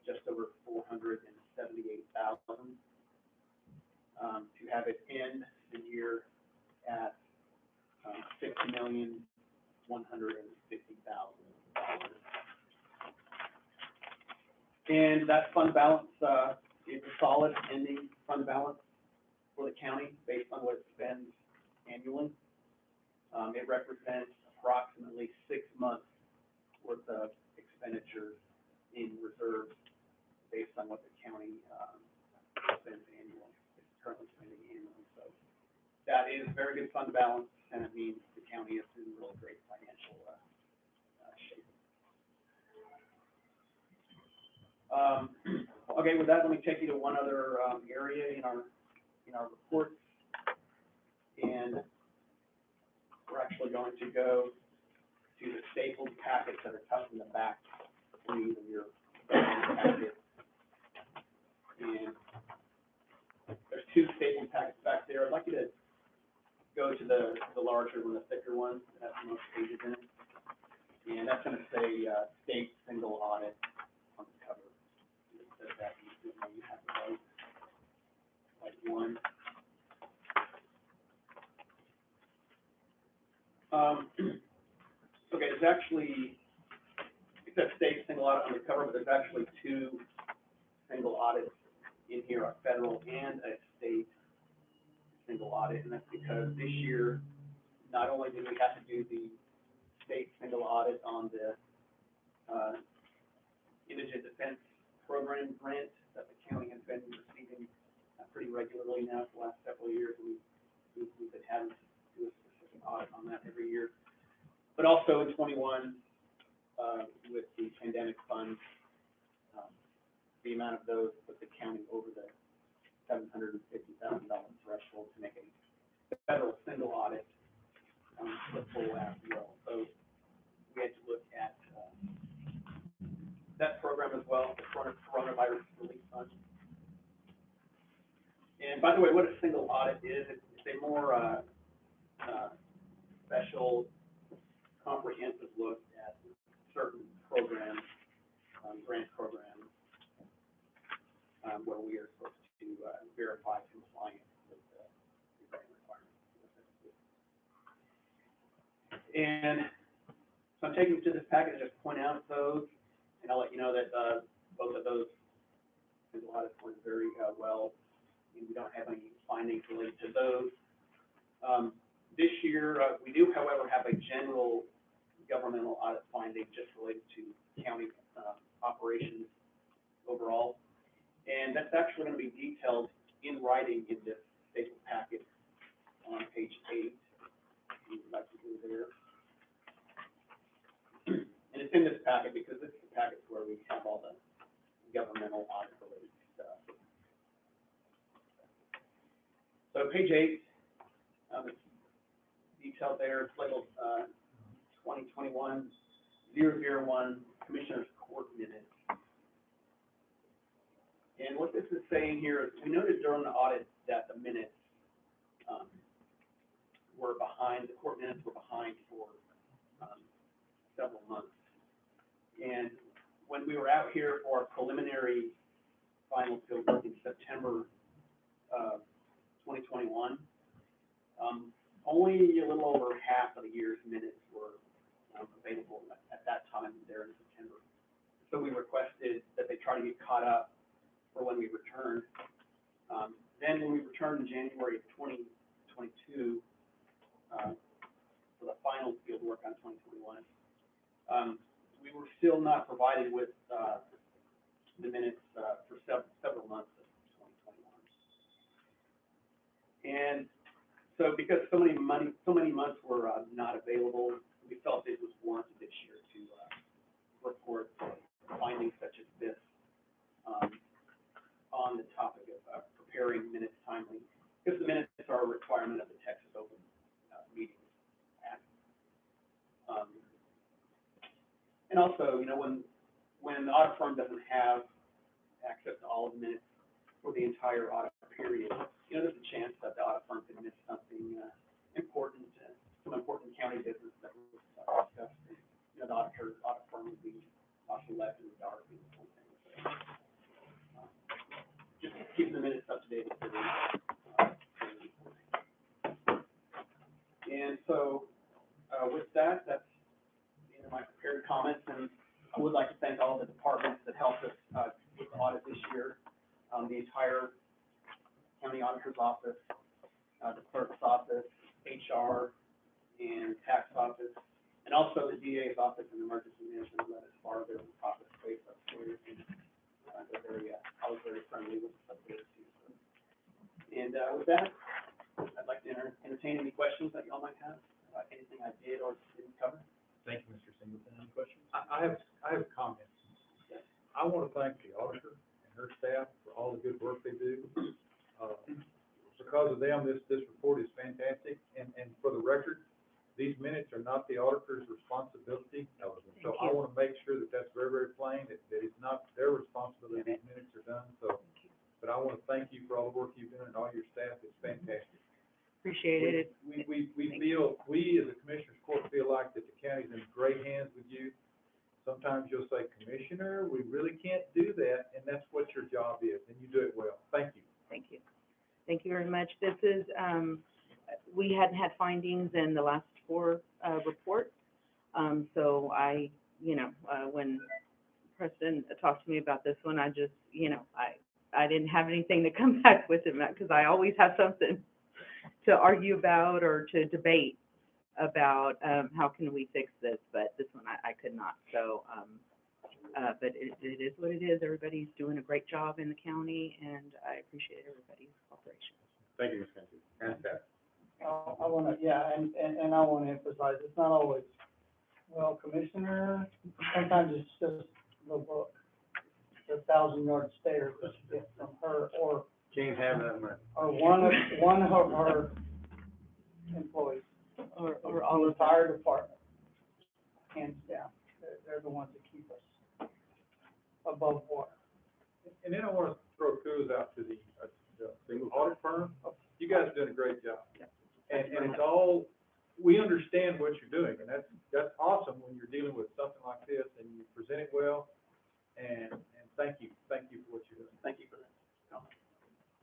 just over $478,000 to have it end the year at $6,150,000. And that fund balance is a solid ending fund balance for the county based on what it spends annually. It represents approximately 6 months worth of expenditures in reserves based on what the county spends annually, is currently spending annually. So that is very good fund balance, and it means Okay, with that, let me take you to one other, area in our report. And we're actually going to go to the stapled packets that are tucked in the back sleeve of your packet. And there's two stapled packets back there. I'd like you to go to the larger one, the thicker one, that has the most pages in it. And that's gonna say, state single audit on the cover. It says that, you have the right one. Okay, there's actually, it says state single audit on the cover, but there's actually two single audits in here, a federal and a state single audit, and that's because this year, not only did we have to do the state single audit on the indigent defense program grant that the county has been receiving pretty regularly now for the last several years. We've been having to do a specific audit on that every year. But also in 21, with the pandemic funds, the amount of those put the county over the $750,000 threshold to make a federal single audit on the full AFL. So we had to look at that program as well, the coronavirus relief fund. And by the way, what a single audit is, it's a more special, comprehensive look at certain programs, grant programs, where we are supposed to verify compliance with the grant requirements. And so I'm taking you to this package to just point out those, and I'll let you know that both of those single audits went very well, and we don't have any findings related to those. This year, we do, however, have a general governmental audit finding just related to county operations overall. And that's actually going to be detailed in writing in this staple packet on page 8. If you'd like to go there. And it's in this packet because this is the packet where we have all the governmental audit related stuff. So page 8, it's detailed there. It's labeled 2021-001 Commissioners Court Minutes. And what this is saying here is we noticed during the audit that the minutes were behind, the court minutes were behind for several months. And when we were out here for our preliminary final field work in September 2021, only a little over half of the year's minutes were available at that time there in September. So we requested that they try to get caught up for when we returned. Then when we returned in January of 2022, for the final field work on 2021, we were still not provided with the minutes for several months of 2021. And so because so many months were not available, we felt it was warranted this year to report findings such as this on the topic of preparing minutes timely, because the minutes are a requirement of the Texas Open Meetings Act. And also, you know, when the audit firm doesn't have access to all of the minutes for the entire audit period, you know, there's a chance that the audit firm can miss something important, some important county business that was discussed. You know, the audit firm would be also left in the dark and something. Just keeping the minutes up to date. And so, with that, that's the end of my prepared comments, and I would like to thank all the departments that helped us with the audit this year. The entire county auditor's office, the clerk's office, HR, and tax office, and also the DA's office and emergency management let us borrow their office space upstairs. And they're very, I was very friendly with us upstairs too. So. And with that, I'd like to entertain any questions that y'all might have about anything I did or didn't cover. Thank you, Mr. Singleton. Any questions? I have comments. Yes. I want to thank the auditor and her staff for all the good work they do. Because of them, this report is fantastic, and for the record, these minutes are not the auditor's responsibility. So I want to make sure that that's very, very plain, that it's not their responsibility, these minutes are done, so. But I want to thank you for all the work you've done and all your staff, it's fantastic. Appreciate it. We feel, we as a commissioner's court feel like that the county's in great hands with you. Sometimes you'll say, Commissioner, we really can't do that, and that's what your job is, and you do it well. Thank you. Thank you. Thank you very much. This is, we hadn't had findings in the last 4 reports. So I, when Preston talked to me about this one, I just, I didn't have anything to come back with him, because I always have something to argue about or to debate about, how can we fix this, but this one I could not. So, but it is what it is. Everybody's doing a great job in the county, and I appreciate everybody's cooperation. Thank you, Ms. Cantu. Fantastic. I wanna, yeah, and I wanna emphasize, it's not always, well, Commissioner, sometimes it's just the book, the 1,000-yard stare that you get from her, or Can't have that much. or one of her employees, Or all the of that. fire department, hands down. They're the ones that keep us above water. And then I want to throw kudos out to the audit firm. You guys are doing a great job. And it's all, we understand what you're doing, and that's awesome when you're dealing with something like this, and you present it well, and thank you for what you're doing. Thank you for that.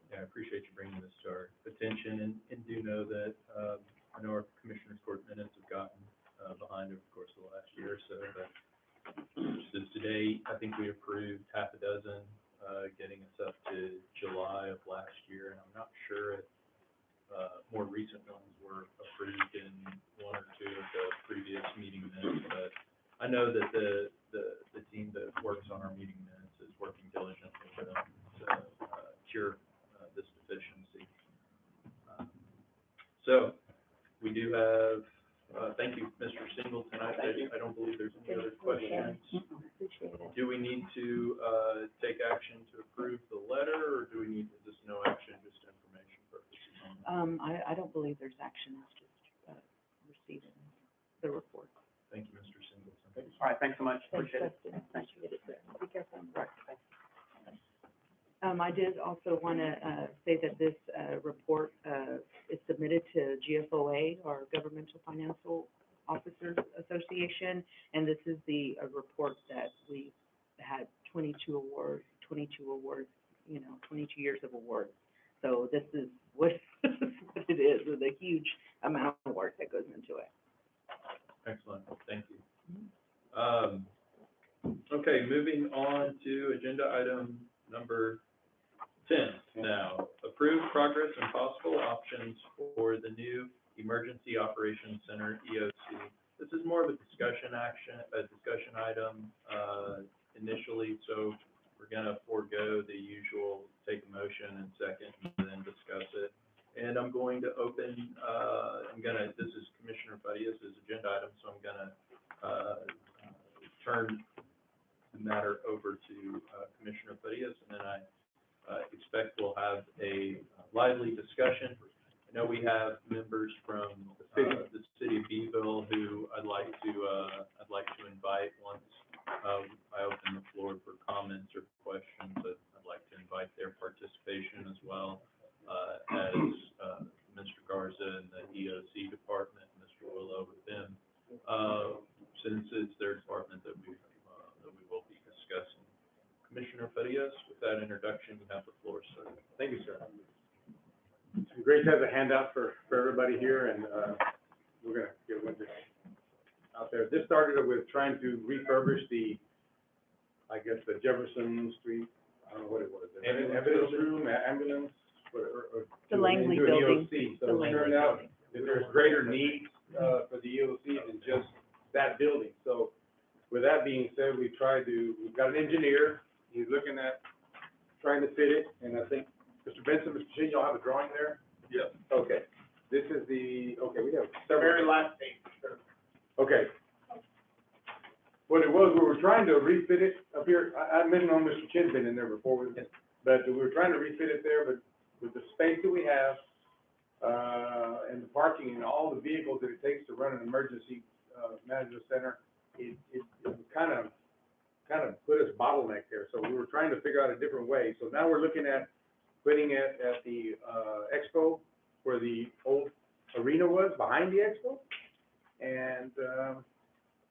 Yeah, I appreciate you bringing this to our attention, and do know that, I know our commissioner's court minutes have gotten, behind over the course of the last year or so, but just today, I think we approved half a dozen, getting us up to July of last year, and I'm not sure if, more recent ones were approved in 1 or 2 of the previous meeting minutes, but I know that the team that works on our meeting minutes is working diligently to cure this deficiency. So, we do have, thank you, Mr. Singleton. I don't believe there's any other questions. Appreciate it. Do we need to, take action to approve the letter, or do we need, is this no action, just information purposes? I don't believe there's action, it's just, receiving the report. Thank you, Mr. Singleton. All right, thanks so much, Thanks, appreciate it. Justin. Appreciate it. Be careful. I did also want to say that this report is submitted to GFOA, our Governmental Financial Officers Association, and this is the report that we had 22 awards, 22 years of awards. So this is what it is, with a huge amount of work that goes into it. Excellent, thank you. Okay, moving on to agenda item number 10 now. Approve progress and possible options for the new Emergency Operations Center, EOC. This is more of a discussion item, initially, so we're gonna forego the usual take a motion and second and then discuss it. And I'm going to open, this is Commissioner Farias' agenda item, so I'm gonna, turn the matter over to, Commissioner Farias, and then I expect we'll have a lively discussion. I know we have members from the city of Beeville who I'd like to invite once I open the floor for comments or questions. I'd like to invite their participation as well as Mr. Garza and the EOC department, Mr. Willow with them, since it's their department that we will be discussing. Commissioner Farias, with that introduction, you have the floor, sir. Thank you, sir. It's great to have a handout for everybody here, and we're gonna get one out there. This started with trying to refurbish the Jefferson Street, I don't know what it was. Evidence room, ambulance, or. The Langley into an building. EOC. The So it Langley turned out building. that there's greater needs, for the EOC than just that building. So with that being said, we've got an engineer, he's looking at trying to fit it, and I think, Mr. Benson, Mr. Shea, y'all have a drawing there? Yes. Okay, this is we have several. Very last page, sure. Okay. What it was, we were trying to refit it here, I mentioned on Mr. Chin's been in there before, but we were trying to refit it there, but with the space that we have, and the parking and all the vehicles that it takes to run an emergency, management center, it kind of put us bottleneck there, so we were trying to figure out a different way. So now we're looking at putting it at the, expo, where the old arena was, behind the expo. And,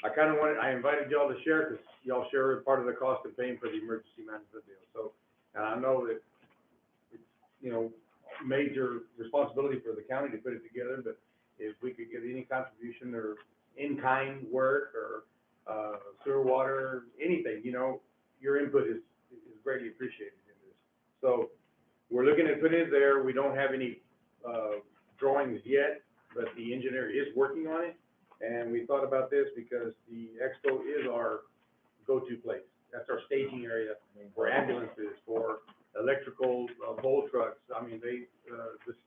I invited y'all to share, because y'all share part of the cost of paying for the emergency management deal. So, and I know that it's, major responsibility for the county to put it together, but if we could get any contribution or in-kind work or, sewer, water, anything, your input is greatly appreciated in this. So, we're looking at putting it there. We don't have any, drawings yet, but the engineer is working on it. And we thought about this because the expo is our go-to place. That's our staging area for ambulances, for electrical, bowl trucks. I mean, the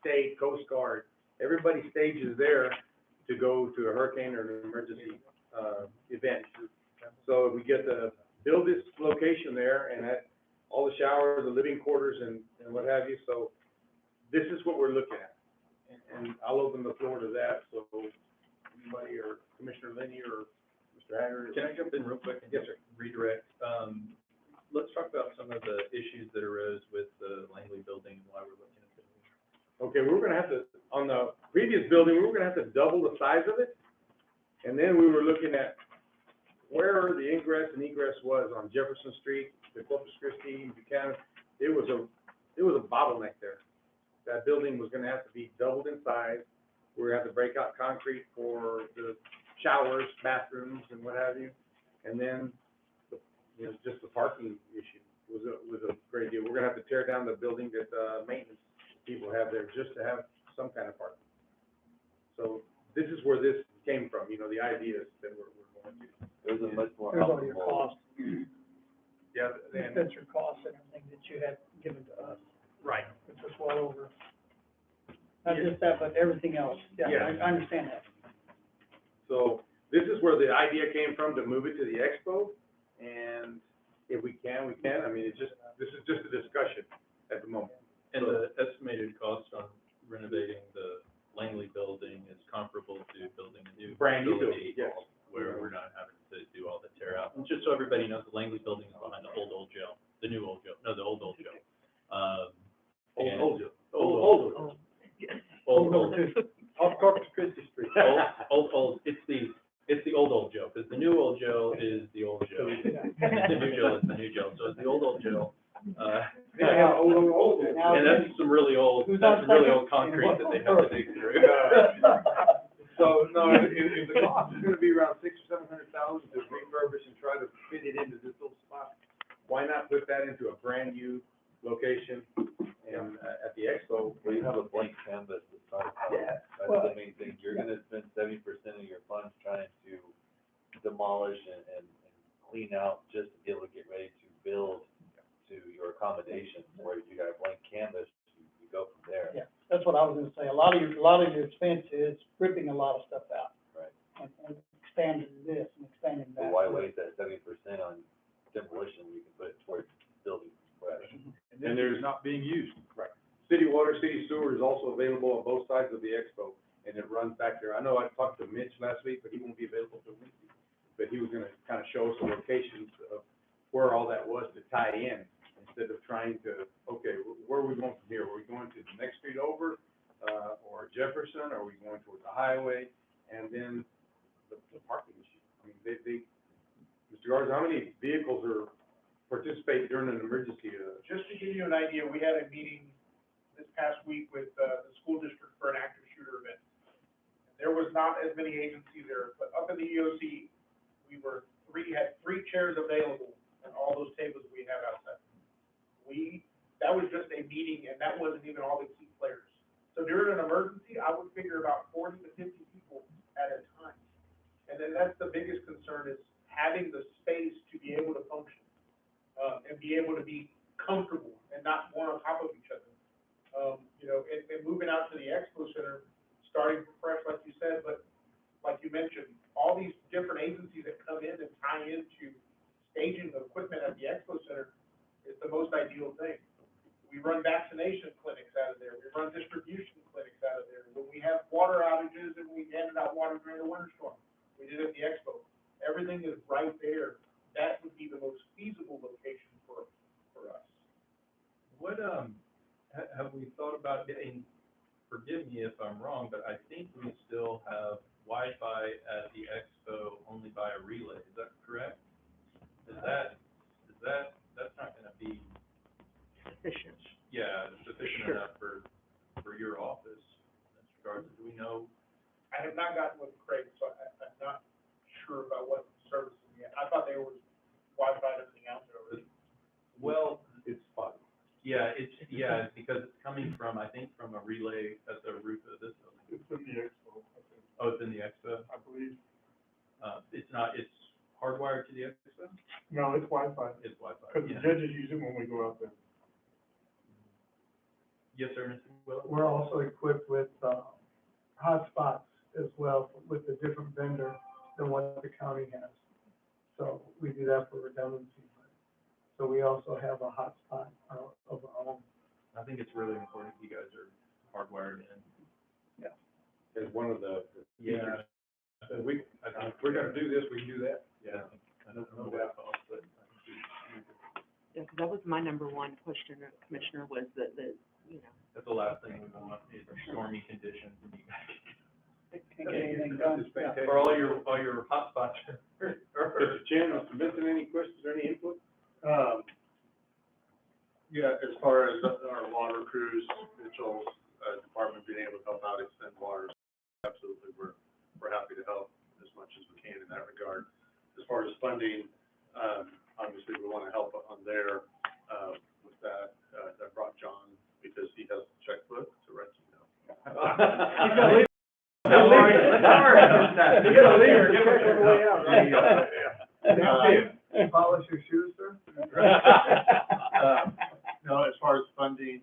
state, Coast Guard, everybody stages there to go to a hurricane or an emergency, event. So we get to build this location there and at all the showers, the living quarters and what have you. So this is what we're looking at. And I'll open the floor to that. So anybody or Commissioner Lenny or Mr. Haggard. Can I jump in real quick? Yes, sir. Redirect. Let's talk about some of the issues that arose with the Langley building and why we're looking at this. Okay, we were gonna have to, on the previous building, we were gonna have to double the size of it. And then we were looking at where the ingress and egress was on Jefferson Street, the Corpus Christi, Buchanan. It was a bottleneck there. That building was gonna have to be doubled in size. We were gonna have to break out concrete for the showers, bathrooms, and what have you. And then, just the parking issue was a great deal. We're gonna have to tear down the building that, maintenance people have there just to have some kind of parking. So this is where this came from, the ideas that we're going to. It was a much more There's all your optimal. costs, Yeah, and, that's your costs and everything that you had given to us, right. which was well over. Not just that, but everything else. Yeah, Yeah. I understand that. So this is where the idea came from to move it to the expo. And if we can, we can. I mean, this is just a discussion at the moment. And the estimated cost on renovating the Langley building is comparable to building a new Brand new facility, building, yes. where we're not having to do all the tear out. And just so everybody knows, the Langley building is behind the old jail, the new old jail, no, the old jail. Old jail. Off Corpus Christi Street. It's the old jail, because the new old jail is the old jail. The new jail is the new jail, so it's the old jail. And that's some really old concrete that they have to dig through. So, no, if the cost is gonna be around $600,000 or $700,000 to refurbish and try to fit it into this little spot, why not put that into a brand new location and, at the expo? Well, you have a blank canvas to start from. Yeah. That's Well, the main thing. You're gonna spend 70% of your funds trying to demolish and clean out just to be able to get ready to build to your accommodations. Whereas you got a blank canvas, you go from there. Yeah, that's what I was gonna say. A lot of your expense is ripping a lot of stuff out. Right. And expanding this and expanding So that. why waste that 70% on demolition? We can put it towards building fresh. And there's not being used. Right. City water, city sewer is also available on both sides of the expo, and it runs back there. I know I talked to Mitch last week, but he won't be available till Wednesday. But he was gonna kind of show us the locations of where all that was to tie in, instead of trying to, okay, where are we going from here? Are we going to the next street over, or Jefferson? Are we going towards the highway? And then the parking issue. I mean, Mr. Garza, how many vehicles participate during an emergency? Just to give you an idea, we had a meeting this past week with, the school district for an active shooter event. There was not as many agencies there, but up in the EOC, had three chairs available and all those tables we have outside. That was just a meeting and that wasn't even all the key players. So during an emergency, I would figure about 40 to 50 people at a time. And then that's the biggest concern is having the space to be able to function, and be able to be comfortable and not one on top of each other. And moving out to the expo center, starting fresh, like you said, but like you mentioned, all these different agencies that come in and tie into staging of equipment at the expo center is the most ideal thing. We run vaccination clinics out of there, we run distribution clinics out of there. When we have water outages and we handed out water during the winter storm, we did it at the expo. Everything is right there. That would be the most feasible location for us. What, have we thought about getting, forgive me if I'm wrong, but I think we still have Wi-Fi at the expo only by a relay, is that correct? That's not gonna be, Sufficient. yeah, sufficient Sure. enough for your office in regards to, do we know? I have not gotten with Craig, so I'm not sure about what services yet. I thought there was Wi-Fi and everything out there already. Well, It's spotty. yeah, it's because it's coming from, I think, from a relay at the roof of this building. It's in the expo, I think, Oh, it's in the expo? I believe. It's not, it's hardwired to the expo? No, it's Wi-Fi, It's Wi-Fi, because the yeah. judges use it when we go out there. Yes, sir, Mr. Will? We're also equipped with, hotspots as well with a different vendor than what the county has. So we do that for redundancy. So we also have a hotspot of our own. I think it's really important you guys are hardwired in. As one of the Yeah. features. If we're gonna do this, we can do that. Yeah. I don't know what it costs, but I think Yeah, 'cause that was my number one question, Commissioner, was that, you know, that's the last thing we want is stormy conditions and you guys. Can't get anything done. It's fantastic. For all your hotspots. Mr. Chen, Mr. Vincent, any questions or any input? Yeah, as far as our water crews, Mitchell's department being able to help out extend water, absolutely, we're happy to help as much as we can in that regard. As far as funding, obviously, we want to help on there, with that, I brought John, because he has the checkbook to let you know. He's gonna leave. You gotta leave or give us on the way out. Polish your shoes, sir? No, as far as funding,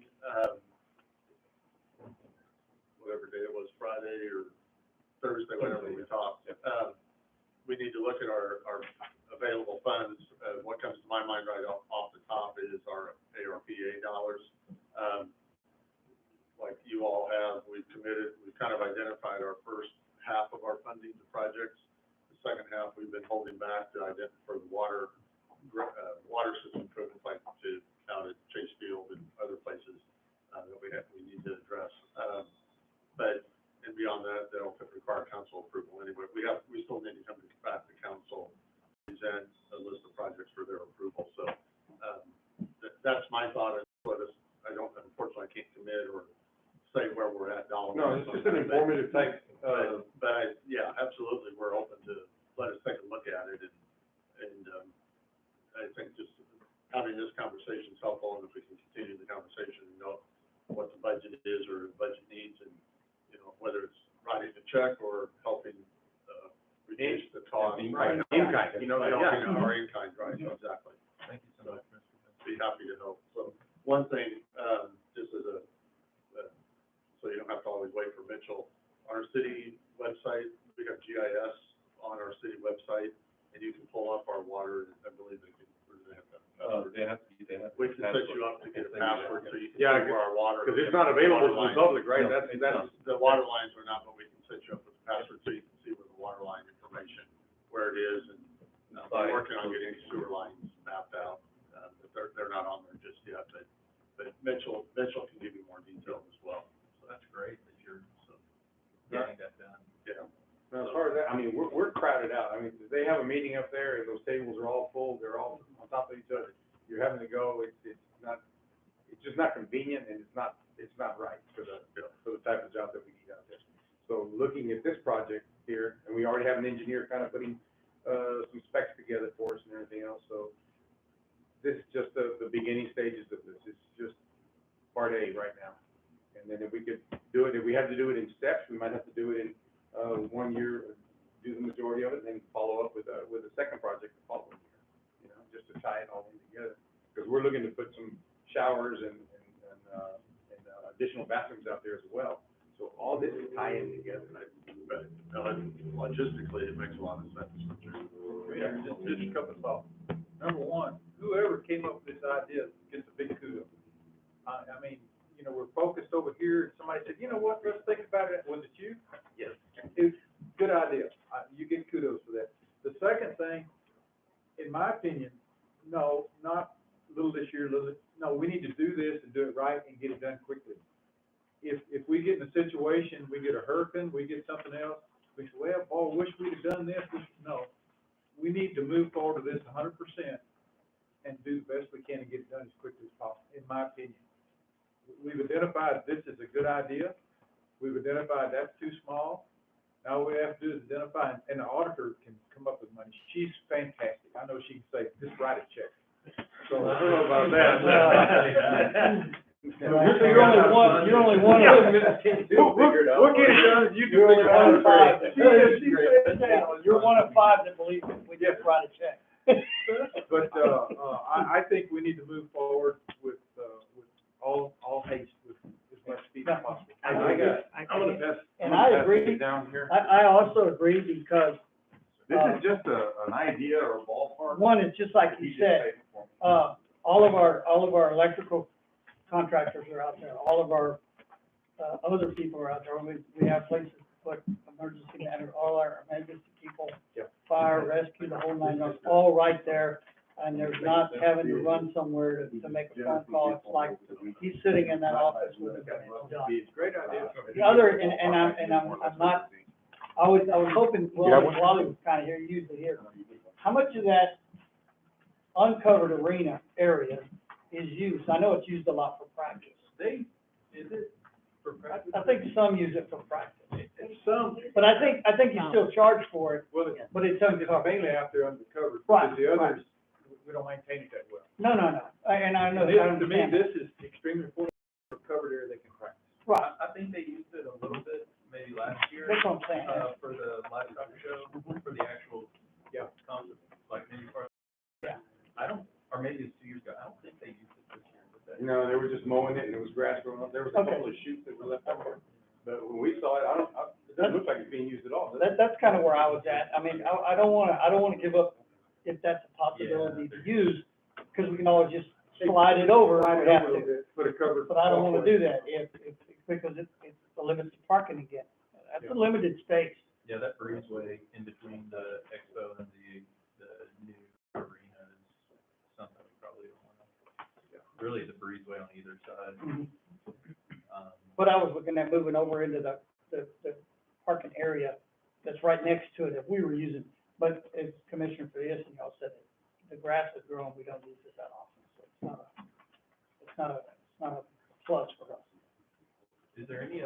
whatever day it was, Friday or Thursday, whenever we talked, we need to look at our available funds. What comes to my mind right off the top is our ARPA dollars. Like you all have, we've kind of identified our first half of our funding to projects. The second half, we've been holding back to for the water system improvements, like out at Chase Field and other places, that we need to address. But, and beyond that, they'll require council approval anyway. We still need to come back to council, present a list of projects for their approval. So, that's my thought. Unfortunately, I can't commit or say where we're at dollar. No, it's just an informative type, But yeah, absolutely, we're open to let us take a look at it, and I think just having this conversation is helpful, and if we can continue the conversation and know what the budget is or the budget needs, and, you know, whether it's writing a check or helping, reduce the cost. Right, in kind. You know, our in kind, right, exactly. Thank you so much, Mr. Be happy to help. So, one thing, just as so you don't have to always wait for Mitchell, our city website, we have GIS on our city website, and you can pull up our water, I believe they can, where do they have that? We can set you up to get a password, so you can see where our water. Because it's not available to the public, right? No, That's, The water lines are not, but we can set you up with a password, so you can see where the water line information, where it is, and we're working on getting sewer lines mapped out, but they're not on there just yet, but Mitchell can give you more detail as well. So that's great that you're getting that done. Yeah. now, as far as that, I mean, we're crowded out. I mean, they have a meeting up there and those tables are all full, they're all on top of each other. You're having to go, it's just not convenient and it's not right for the type of job that we need out there. So looking at this project here, and we already have an engineer kind of putting, some specs together for us and everything else, so this is just the beginning stages of this. It's just part A right now. And then if we could do it, if we had to do it in steps, we might have to do it in, 1 year, do the majority of it, and then follow up with a second project the following year, you know, just to tie it all in together. Because we're looking to put some showers and additional bathrooms out there as well. So all this is tie in together. But logistically, it makes a lot of sense. Yeah, just a couple of thoughts. All number one, whoever came up with this idea gets a big kudos. I mean, you know, we're focused over here, and somebody said, you know what, let's think about it. Was it you? Yes. It's a good idea. You get kudos for that. The second thing, in my opinion, no, not little this year, no, we need to do this and do it right and get it done quickly. If we get in a situation, we get a hurricane, we get something else, we say, well, oh, wish we'd have done this. No, we need to move forward to this 100% and do the best we can and get it done as quickly as possible, in my opinion. We've identified this is a good idea. We've identified that's too small. Now all we have to do is identify, and the auditor can come up with money. She's fantastic. I know she can say, just write a check. So I don't know about that. You're only one of them. We'll get it done. You can You're only one of five. She said, You're one of five that believe we just write a check. But, I think we need to move forward with all haste, with as much speed as possible. I'm gonna pass. And I agree. Down here. I also agree because, This is just an idea or a ballpark. one, it's just like you said, all of our electrical contractors are out there, all of our, other people are out there. We have places to put emergency matter, all our emergency people, fire, rescue, the whole nine yards, all right there. And there's not having to run somewhere to make a phone call. It's like, he's sitting in that office with it, and it's done. It's a great idea. The other, and I'm not, I was hoping, Wally was kind of here, usually here. How much of that uncovered arena area is used? I know it's used a lot for practice. Is it for practice? I think some use it for practice. It's some, But I think you still charge for it, well, but it's it's uncovered. mainly out there undercover. Right, Because the others, we don't maintain it that well. No. And I know, I To me, understand. this is extremely important for covered area they can practice. Right, I think they used it a little bit, maybe last year, that's what I'm saying. for the livestock show, for the actual, concert, like maybe part. Yeah. Or maybe it's 2 years ago, I don't think they used it this year, but they. No, they were just mowing it and it was grass growing up. There was a Okay. couple of shoots that were left over. But when we saw it, it doesn't look like it's being used at all, does it? That's kind of where I was at. I mean, I don't wanna give up if that's a possibility to use, because we can always just slide it over if we have to. Put a cover. But I don't wanna do that because it's a limited parking again. That's a limited space. Yeah, that breezeway in between the expo and the new arena is something we probably don't want to, really the breezeway on either side. But I was looking at moving over into the parking area that's right next to it if we were using, but as Commissioner Frias and y'all said, the grass is growing, we don't use it that often, so it's not a plus for us. Is there any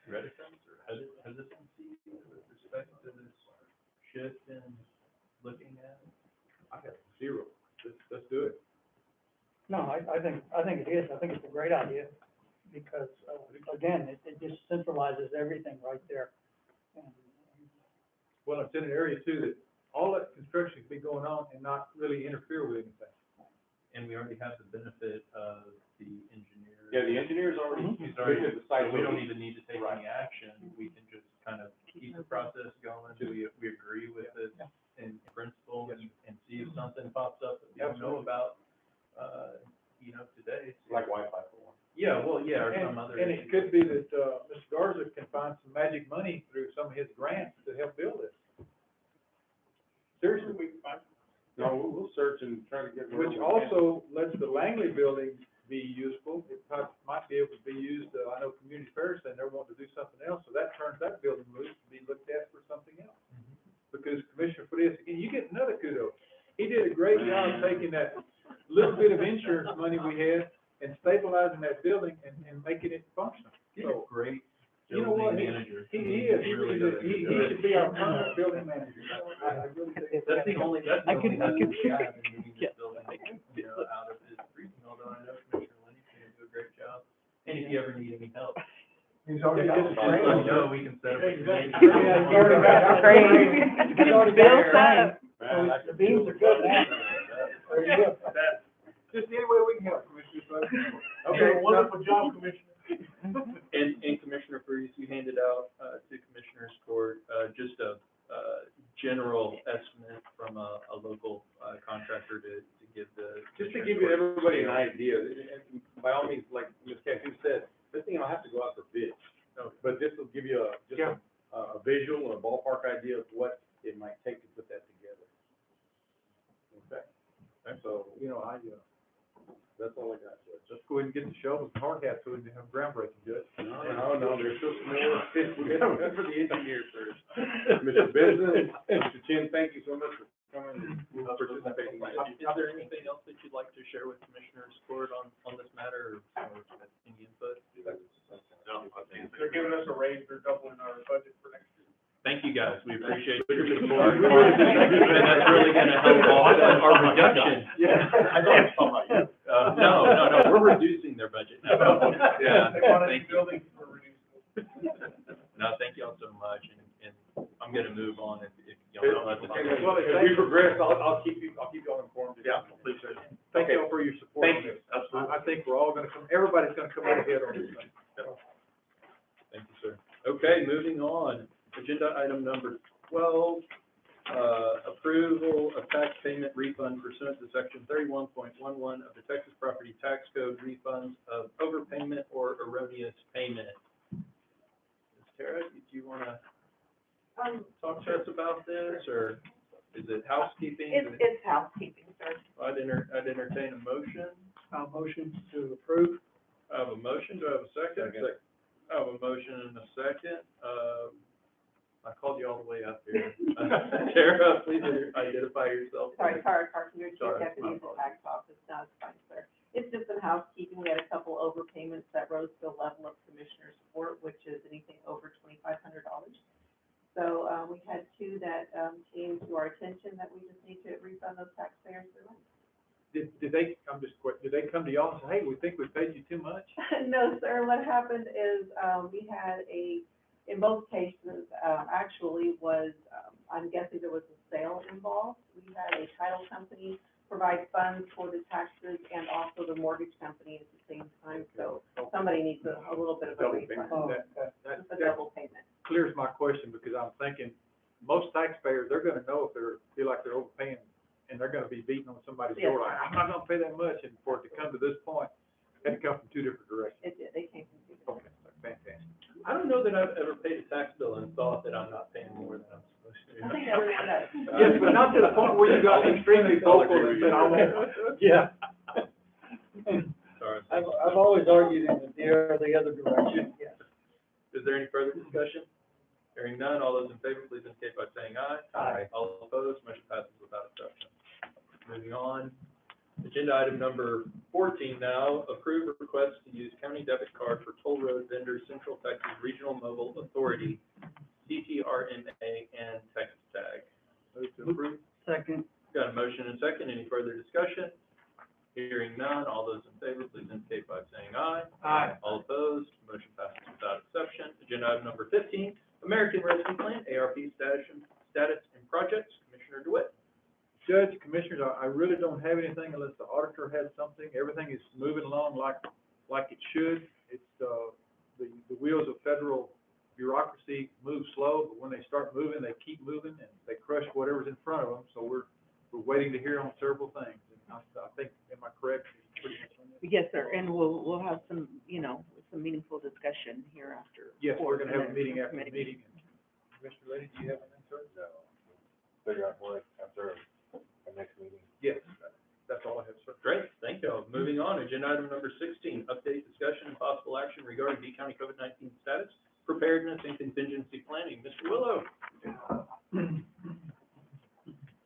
reticence or hesitancy with respect to this shift in looking at it? I got zero. Let's do it. No, I think it is. I think it's a great idea because, again, it just centralizes everything right there. And, Well, it's in an area too that all that construction can be going on and not really interfere with anything. And we already have the benefit of the engineer. Yeah, the engineer's already, He's already, the site. we don't even need to take any action, we can just kind of keep the process going, we agree with it in principle, and see if something pops up that we don't know about, today. Like Wi-Fi for one. Yeah, well, yeah, or some other. And it could be that, Mr. Garza can find some magic money through some of his grants to help build this. Seriously, we can find. No, we'll search and try to get. Which also lets the Langley building be useful, it might be able to be used, I know Community Affairs saying they're wanting to do something else, so that turns that building loose to be looked at for something else. Because Commissioner Frias, again, you get another kudos, he did a great job taking that little bit of insurance money we had and stabilizing that building and making it functional. He's a great You know what, building manager. he is, really he should be our permanent building manager. I really think. That's the only, that's the I could- only I could- guy in moving this building, out of his briefing, although I know Commissioner Lenny's gonna do a great job. And if you ever need any help, He's already got the let me training. know, we can set up a meeting. Yeah, he's already got the training. He's already got the training. Man, The beams are good now. There you go. That's just any way we can help, Commissioner. Okay, wonderful job, Commissioner. And Commissioner Freeze, you handed out, to Commissioner's Court, just a general general estimate from a local, contractor to give the. Just to give you, everybody an idea, and by all means, like Ms. Cantu said, this thing will have to go out for bid. But this will give you a visual and a ballpark idea of what it might take to put that together. Okay, and so, that's all I got, Judge. Let's go ahead and get the shovels and hard hats so we can have groundbreaking, Judge. No, there's still some more. That's for the engineer first. Mr. Benson, Mr. Chin, thank you so much for coming and participating. Is there anything else that you'd like to share with Commissioners Court on this matter, or any input? No, I think they're giving us a raise, they're doubling our budget for next year. Thank you, guys, we appreciate your support, and that's really gonna help offset our reduction. Yeah, I thought you were talking about you. No, we're reducing their budget now. Yeah, They wanted thank you. buildings for reducing. No, thank you all so much, and I'm gonna move on if y'all don't let And well, as we progress, I'll keep you all informed. Yeah, please, Judge. Thank you all for your support. Thank on you. this. I think we're all gonna everybody's gonna come out ahead on this thing. Thank you, sir. Okay, moving on. Agenda item number 12, approval of tax payment refund pursuant to section 31.11 of the Texas Property Tax Code, refunds of overpayment or erroneous payment. Ms. Tara, do you want to talk to us about this, or is it housekeeping? It's housekeeping, sir. I'd entertain a motion. Motion to approve. I have a motion. Do I have a second? Second. I have a motion and a second. I called you all the way up here. Tara, please identify yourself. Sorry, Tara Carpenter, Chief Sorry, Deputy my of the Tax Office, no, it's fine, sir. It's just some housekeeping, we had a couple overpayments that rose to the level of Commissioner's Court, which is anything over $2,500. So, we had two that, came to our attention that we just need to refund those taxpayers their money. Did they, did they come to y'all and say, hey, we think we paid you too much? No, sir, what happened is, we had in both cases, actually was, I'm guessing there was a sale involved. We had a title company provide funds for the taxes and also the mortgage company at the same time, so somebody needs a little bit of a Double refund. payment. Just a double payment. Clears my question, because I'm thinking, most taxpayers, they're gonna know if feel like they're overpaying, and they're gonna be beating on somebody's door, like, I'm not gonna pay that much, and for it to come to this point, it had to come from two different directions. It did, they came from two different. Okay, fantastic. I don't know that I've ever paid a tax bill and thought that I'm not paying more than I'm supposed to. I think everyone does. Yes, but not to the point where you got extremely vocal and said, I won't. Yeah. Sorry. I've always argued in the other direction, yes. Is there any further discussion? Hearing none, all those in favor, please indicate by saying aye. Aye. All opposed, motion passes without exception. Moving on, agenda item number 14 now, approve request to use county debit card for toll road vendor Central Texas Regional Mobile Authority, CTRMA, and Text Tag. Move to approve. Second. Got a motion and second. Any further discussion? Hearing none, all those in favor, please indicate by saying aye. Aye. All opposed, motion passes without exception. Agenda item number 15, American Rescue Plan, ARP status and projects. Commissioner DeWitt. Judge, Commissioners, I really don't have anything unless the auditor has something. Everything is moving along like it should. It's, the wheels of federal bureaucracy move slow, but when they start moving, they keep moving, and they crush whatever's in front of them. So we're waiting to hear on several things. And I think, am I correct? Pretty much on that? Yes, sir, and we'll have some, some meaningful discussion here after. Yes, we're gonna have a court meeting and after the committee. meeting. Mr. Lady, do you have anything, sir? No. Figure out what, after our next meeting. Yes, that's all I have, sir. Great, thank you. Moving on, agenda item number 16, update, discussion, and possible action regarding B County COVID-19 status, preparedness, and contingency planning. Mr. Willow.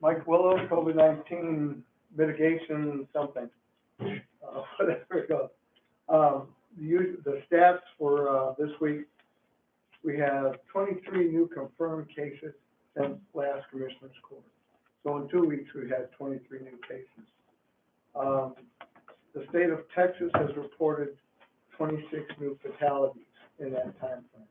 Mike Willow, COVID-19 mitigation something, whatever it goes. The stats for, this week, we have 23 new confirmed cases since last Commissioner's Court. So in 2 weeks, we had 23 new cases. The state of Texas has reported 26 new fatalities in that time frame.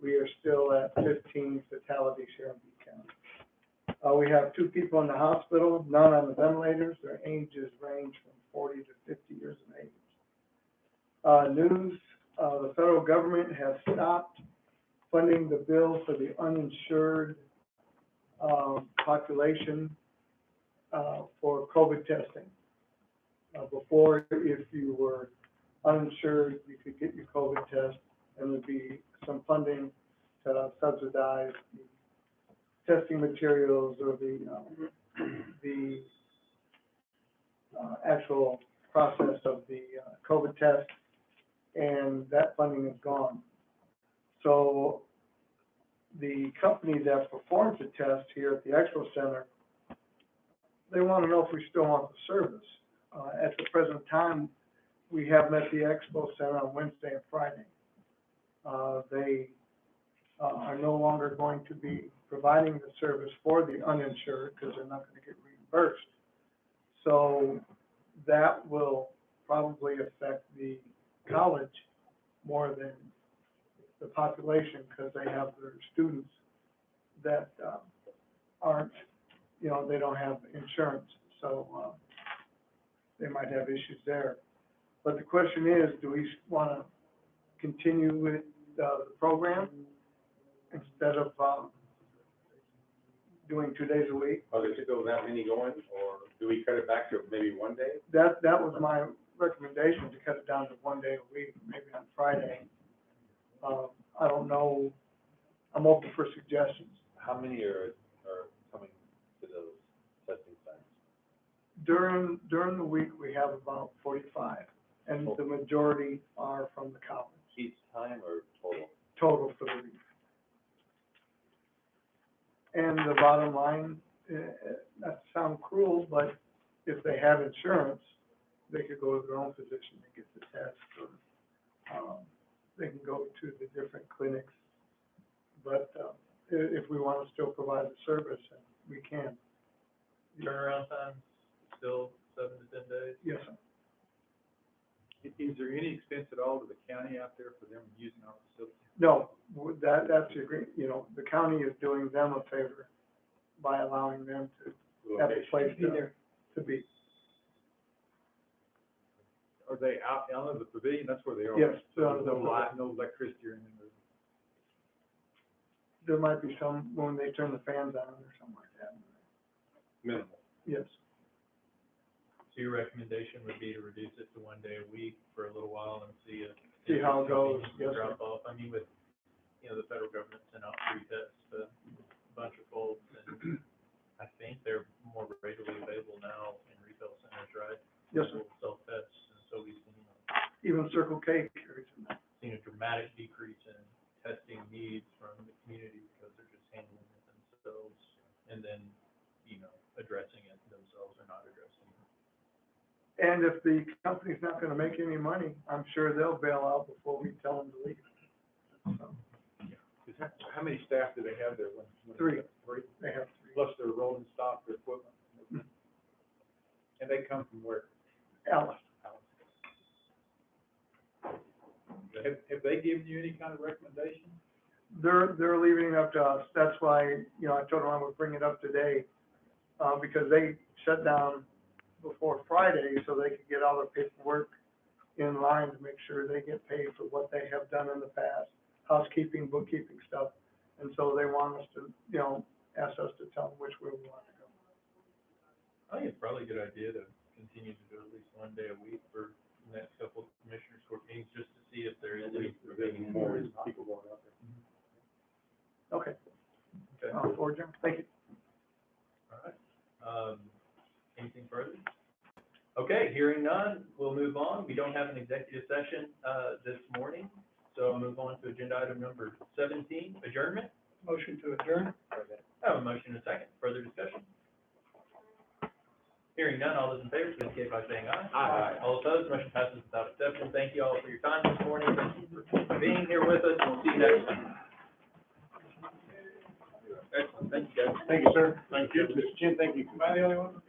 We are still at 15 fatalities here in B County. We have 2 people in the hospital, none on the ventilators. Their ages range from 40 to 50 years of age. News, the federal government has stopped funding the bill for the uninsured population, for COVID testing. Before, if you were uninsured, you could get your COVID test, and there'd be some funding to subsidize the testing materials or the actual process of the COVID test, and that funding is gone. So the company that performs the test here at the Expo Center, they want to know if we still want the service. At the present time, we have them at the Expo Center on Wednesday and Friday. They are no longer going to be providing the service for the uninsured because they're not going to get reimbursed. So that will probably affect the college more than the population because they have their students that aren't, you know, they don't have insurance. So they might have issues there. But the question is, do we want to continue with the program instead of doing 2 days a week? Are there still that many going, or do we cut it back to maybe 1 day? That was my recommendation, to cut it down to 1 day a week, maybe on Friday. I don't know, I'm open for suggestions. How many are coming to those testing sites? During the week, we have about 45, and the majority are from the college. Each time or total? Total for the week. And the bottom line, not to sound cruel, but if they have insurance, they could go to their own physician and get the test, or they can go to the different clinics. But if we want to still provide the service, we can. Turnaround time, still 7 to 10 days? Yes, sir. Is there any expense at all to the county out there for them using our facility? No, that's the agreement. You know, the county is doing them a favor by allowing them to have a place to be. Are they out of the pavilion? That's where they are? Yes. So there's no light, no electricity or anything? There might be some when they turn the fans on or something like that. Minimal. Yes. So your recommendation would be to reduce it to 1 day a week for a little while and see if. See how it goes, yes, Drop off. I mean, with, you know, the federal government sent out free tests to a bunch of folks, and I think they're more readily available now in retail centers, right? Yes, sir. Self-tests, and so we've seen, Even Circle K carries them. seen a dramatic decrease in testing needs from the community because they're just handling it themselves and then, you know, addressing it themselves or not addressing it. And if the company's not gonna make any money, I'm sure they'll bail out before we tell them to leave. So, How many staff do they have there? When Three. Three? they have 3. Plus their rolling stock, their equipment. And they come from where? Alice. Have they given you any kind of recommendation? They're leaving it up to us. That's why, you know, I told them I would bring it up today, because they shut down before Friday, so they could get all their paperwork in line to make sure they get paid for what they have done in the past, housekeeping, bookkeeping stuff. And so they want us to, you know, ask us to tell them which way we want to go. I think it's probably a good idea to continue to do at least 1 day a week for the next couple of commissioners' court meetings, just to see if there is any. More people going out there. Okay. Okay, Forward, Jim. Thank you. all right. Anything further? Okay, hearing none, we'll move on. We don't have an executive session, this morning, so I'll move on to agenda item number 17, adjournment. Motion to adjourn. I have a motion and a second. Further discussion? Hearing none, all those in favor, please indicate by saying aye. Aye. All opposed, motion passes without exception. Thank you all for your time this morning. Thank you for being here with us, and we'll see you next time. Excellent, thank you, guys. Thank you, sir. Thank you. Mr. Chin, thank you. Am I the only one?